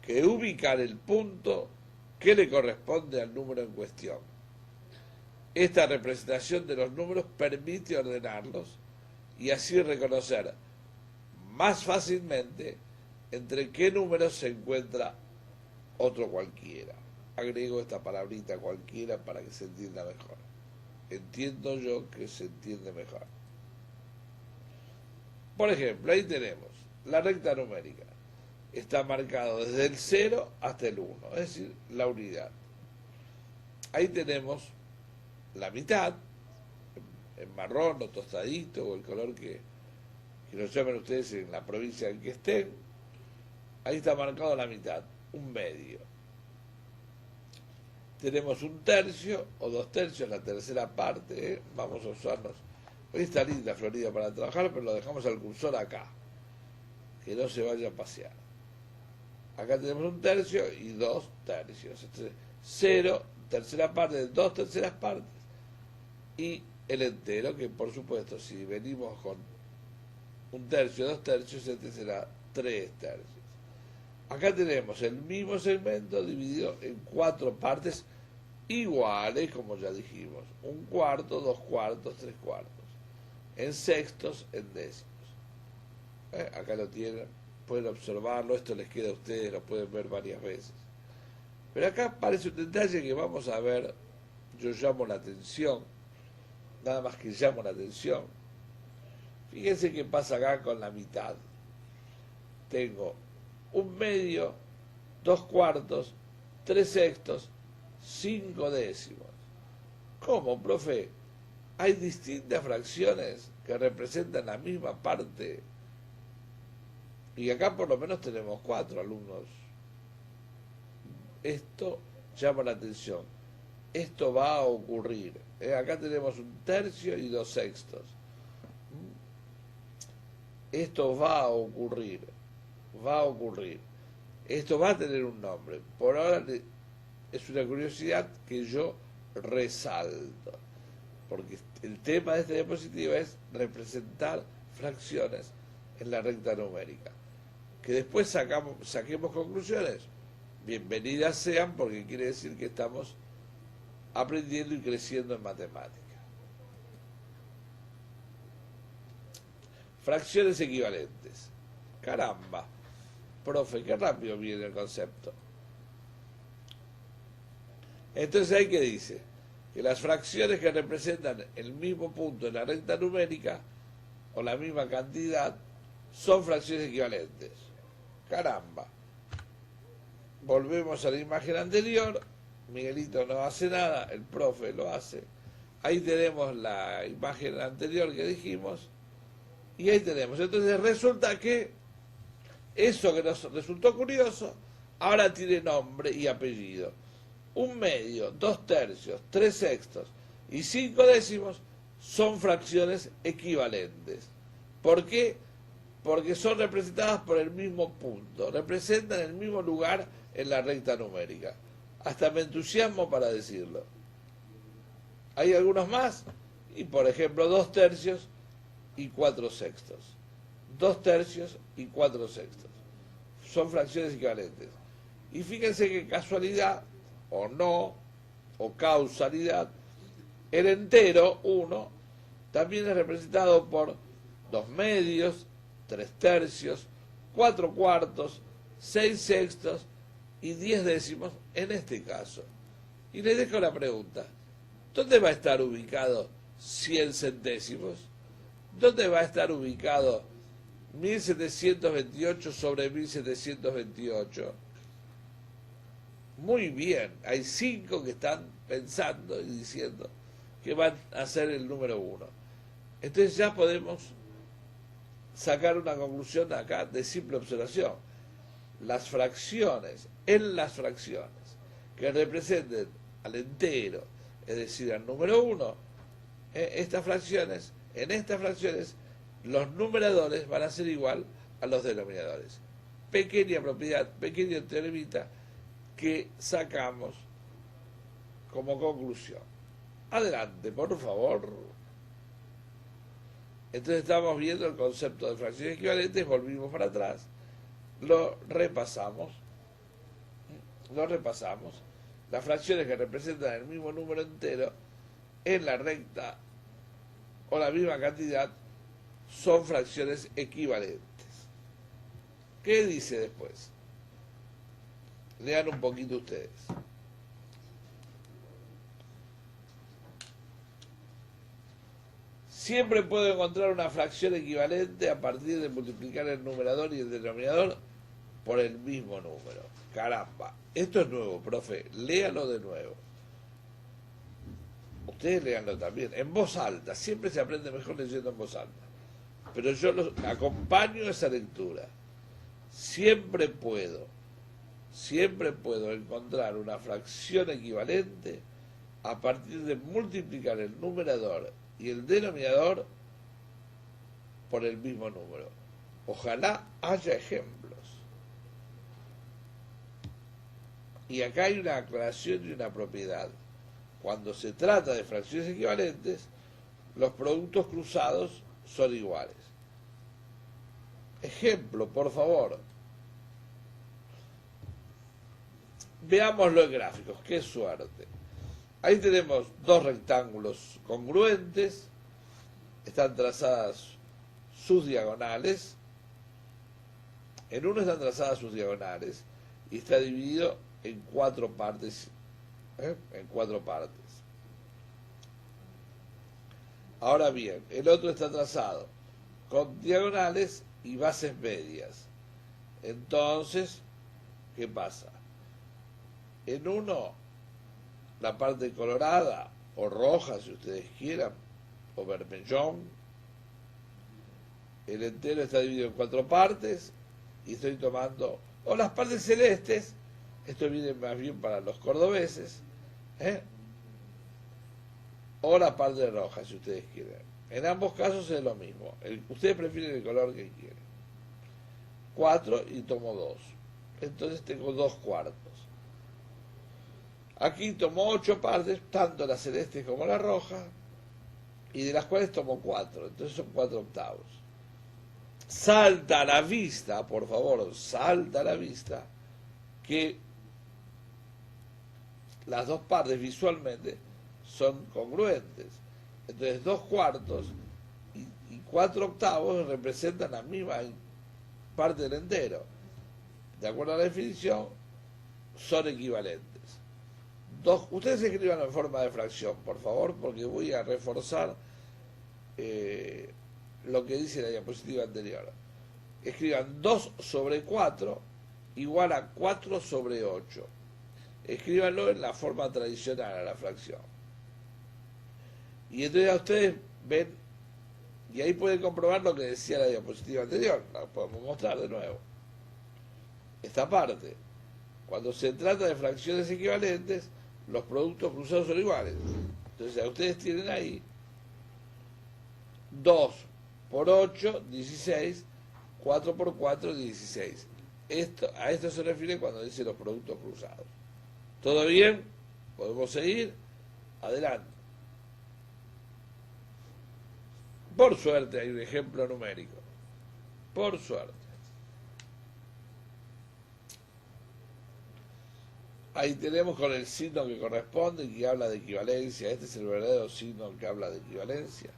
que ubicar el punto que le corresponde al número en cuestión. Esta representación de los números permite ordenarlos y así reconocer más fácilmente entre qué números se encuentra otro cualquiera. Agrego esta palabrita cualquiera para que se entienda mejor. Entiendo yo que se entiende mejor. Por ejemplo, ahí tenemos la recta numérica. Está marcado desde el 0 hasta el 1, es decir, la unidad. Ahí tenemos la mitad, en marrón o tostadito, o el color que lo llamen ustedes en la provincia en que estén. Ahí está marcado la mitad, un medio. Tenemos un tercio o 2/3, la tercera parte, ¿eh? Vamos a usarnos. Hoy está linda Florida para trabajar, pero lo dejamos al cursor acá, que no se vaya a pasear. Acá tenemos un tercio y 2/3. 0, tercera parte, 2/3 partes. Y el entero, que por supuesto, si venimos con un tercio, 2/3, este será 3/3. Acá tenemos el mismo segmento dividido en 4 partes iguales, como ya dijimos. 1/4, 2/4, 3/4. En sextos, en décimos. Acá lo tienen, pueden observarlo, esto les queda a ustedes, lo pueden ver varias veces. Pero acá aparece un detalle que vamos a ver, yo llamo la atención, nada más que llamo la atención. Fíjense qué pasa acá con la mitad. Tengo 1/2, 2/4, 3/6, 5/10. ¿Cómo, profe? Hay distintas fracciones que representan la misma parte. Y acá por lo menos tenemos 4 alumnos. Esto llama la atención. Esto va a ocurrir. Acá tenemos 1/3 y 2/6. Esto va a ocurrir. Va a ocurrir. Esto va a tener un nombre. Por ahora es una curiosidad que yo resalto. Porque el tema de esta diapositiva es representar fracciones en la recta numérica. Que después saquemos conclusiones. Bienvenidas sean, porque quiere decir que estamos aprendiendo y creciendo en matemática. Fracciones equivalentes. Caramba, profe, qué rápido viene el concepto. Entonces ahí que dice que las fracciones que representan el mismo punto en la recta numérica o la misma cantidad son fracciones equivalentes. Caramba. Volvemos a la imagen anterior. Miguelito no hace nada, el profe lo hace. Ahí tenemos la imagen anterior que dijimos. Y ahí tenemos. Entonces resulta que eso que nos resultó curioso, ahora tiene nombre y apellido. 1/2, 2/3, 3/6 y 5/10 son fracciones equivalentes. ¿Por qué? Porque son representadas por el mismo punto, representan el mismo lugar en la recta numérica. Hasta me entusiasmo para decirlo. ¿Hay algunos más? Y por ejemplo, 2/3 y 4/6. 2/3 y 4/6. Son fracciones equivalentes. Y fíjense que casualidad, o no, o causalidad, el entero 1 también es representado por 2/2, 3/3, 4/4, 6/6 y 10/10 en este caso. Y les dejo la pregunta, ¿dónde va a estar ubicado 100 centésimos? ¿Dónde va a estar ubicado 1728 sobre 1728? Muy bien, hay 5 que están pensando y diciendo que van a ser el número 1. Entonces ya podemos sacar una conclusión acá de simple observación. Las fracciones, en las fracciones que representen al entero, es decir, al número 1, en estas fracciones, los numeradores van a ser igual a los denominadores. Pequeña propiedad, pequeño teoremita que sacamos como conclusión. Adelante, por favor. Entonces estamos viendo el concepto de fracciones equivalentes, volvimos para atrás, lo repasamos. Las fracciones que representan el mismo número entero en la recta o la misma cantidad son fracciones equivalentes. ¿Qué dice después? Lean un poquito ustedes. Siempre puedo encontrar una fracción equivalente a partir de multiplicar el numerador y el denominador por el mismo número. Caramba, esto es nuevo, profe, léalo de nuevo. Ustedes léanlo también, en voz alta, siempre se aprende mejor leyendo en voz alta. Pero yo los acompaño a esa lectura. Siempre puedo encontrar una fracción equivalente a partir de multiplicar el numerador y el denominador por el mismo número. Ojalá haya ejemplos. Y acá hay una aclaración y una propiedad. Cuando se trata de fracciones equivalentes, los productos cruzados son iguales. Ejemplo, por favor. Veámoslo en gráficos, qué suerte. Ahí tenemos dos rectángulos congruentes, están trazadas sus diagonales, en uno están trazadas sus diagonales y está dividido en 4 partes, Ahora bien, el otro está trazado con diagonales y bases medias. Entonces, ¿qué pasa? En uno, la parte colorada o roja, si ustedes quieran, o vermellón, el entero está dividido en 4 partes y estoy tomando, o las partes celestes, esto viene más bien para los cordobeses, o la parte roja, si ustedes quieren. En ambos casos es lo mismo. Ustedes prefieren el color que quieren. 4 y tomo 2. Entonces tengo 2/4. Aquí tomo 8 partes, tanto la celeste como la roja, y de las cuales tomo 4. Entonces son 4/8. Salta a la vista, por favor, salta a la vista que las dos partes visualmente son congruentes. Entonces 2/4 y 4/8 representan la misma parte del entero. De acuerdo a la definición, son equivalentes. Ustedes escriban en forma de fracción, por favor, porque voy a reforzar lo que dice la diapositiva anterior. Escriban 2 sobre 4 igual a 4 sobre 8. Escríbanlo en la forma tradicional a la fracción. Y entonces ustedes ven, y ahí pueden comprobar lo que decía la diapositiva anterior. La podemos mostrar de nuevo. Esta parte. Cuando se trata de fracciones equivalentes, los productos cruzados son iguales. Entonces ustedes tienen ahí 2 por 8, 16, 4 por 4, 16. A esto se refiere cuando dice los productos cruzados. ¿Todo bien? ¿Podemos seguir? Adelante. Por suerte hay un ejemplo numérico. Por suerte. Ahí tenemos con el signo que corresponde y que habla de equivalencia. Este es el verdadero signo que habla de equivalencia.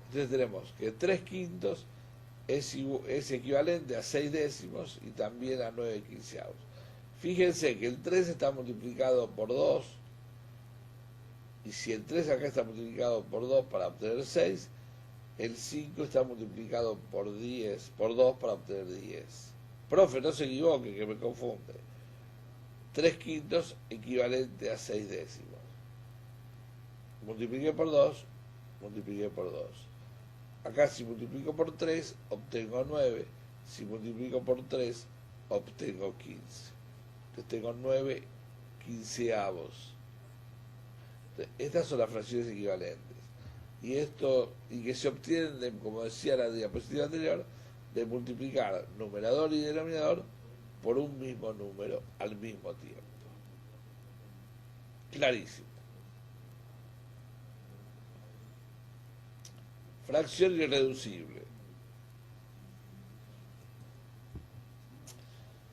Entonces tenemos que 3 quintos es equivalente a 6 décimos y también a 9 quinceavos. Fíjense que el 3 está multiplicado por 2, y si el 3 acá está multiplicado por 2 para obtener 6, el 5 está multiplicado por 2 para obtener 10. Profe, no se equivoque, que me confunde. 3 quintos equivalente a 6 décimos. Multipliqué por 2, multipliqué por 2. Acá si multiplico por 3, obtengo 9. Si multiplico por 3, obtengo 15. Entonces tengo 9 quinceavos. Entonces, estas son las fracciones equivalentes. Y que se obtienen, como decía la diapositiva anterior, de multiplicar numerador y denominador por un mismo número al mismo tiempo. Clarísimo. Fracción irreducible.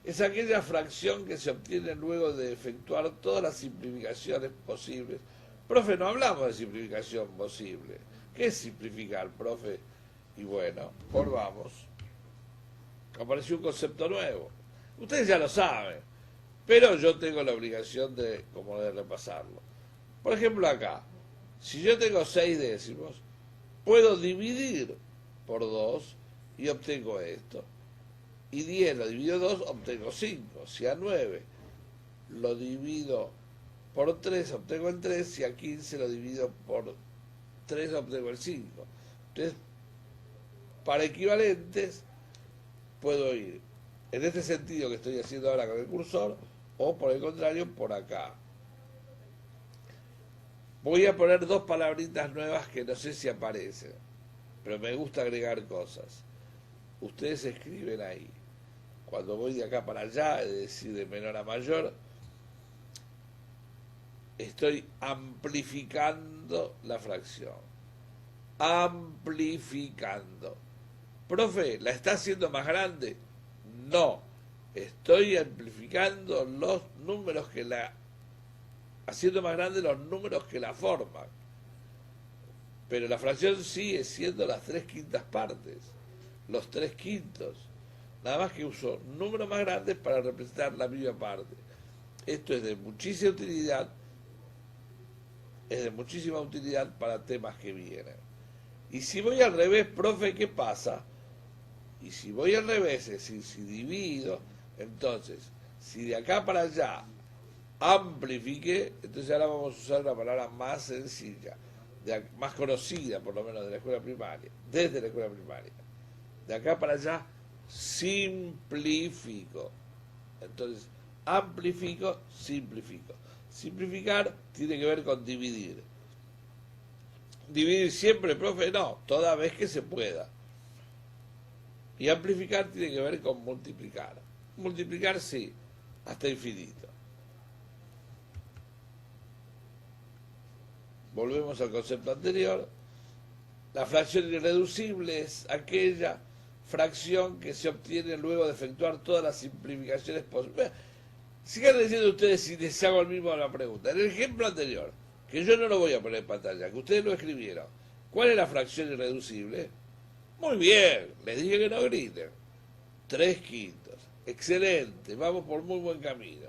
Es aquella fracción que se obtiene luego de efectuar todas las simplificaciones posibles. Profe, no hablamos de simplificación posible. ¿Qué es simplificar, profe? Y bueno, volvamos. Apareció un concepto nuevo. Ustedes ya lo saben, pero yo tengo la obligación de repasarlo. Por ejemplo acá, si yo tengo 6 décimos, puedo dividir por 2 y obtengo esto. Y 10 lo divido 2, obtengo 5. Si a 9 lo divido por 3, obtengo el 3. Si a 15 lo divido por 3, obtengo el 5. Entonces, para equivalentes, puedo ir en este sentido que estoy haciendo ahora con el cursor, o por el contrario, por acá. Voy a poner 2 palabritas nuevas que no sé si aparecen, pero me gusta agregar cosas. Ustedes escriben ahí. Cuando voy de acá para allá, es decir, de menor a mayor, estoy amplificando la fracción. Amplificando. Profe, ¿la está haciendo más grande? No. Estoy amplificando los números haciendo más grandes los números que la forman. Pero la fracción sigue siendo las 3/5 partes. Los 3/5. Nada más que uso números más grandes para representar la misma parte. Esto es de muchísima utilidad. Es de muchísima utilidad para temas que vienen. Y si voy al revés, profe, ¿qué pasa? Y si voy al revés, es decir, si divido, entonces, si de acá para allá amplifique, entonces ahora vamos a usar una palabra más sencilla, más conocida por lo menos de la escuela primaria, desde la escuela primaria. De acá para allá simplifico. Entonces, amplifico, simplifico. Simplificar tiene que ver con dividir. ¿Dividir siempre, profe? No, toda vez que se pueda. Y amplificar tiene que ver con multiplicar. Multiplicar sí, hasta infinito. Volvemos al concepto anterior. La fracción irreducible es aquella fracción que se obtiene luego de efectuar todas las simplificaciones posibles. Sigan diciendo ustedes si les hago el mismo la pregunta. En el ejemplo anterior, que yo no lo voy a poner en pantalla, que ustedes lo escribieron, ¿cuál es la fracción irreducible? Muy bien, les dije que no griten. 3/5. Excelente, vamos por muy buen camino.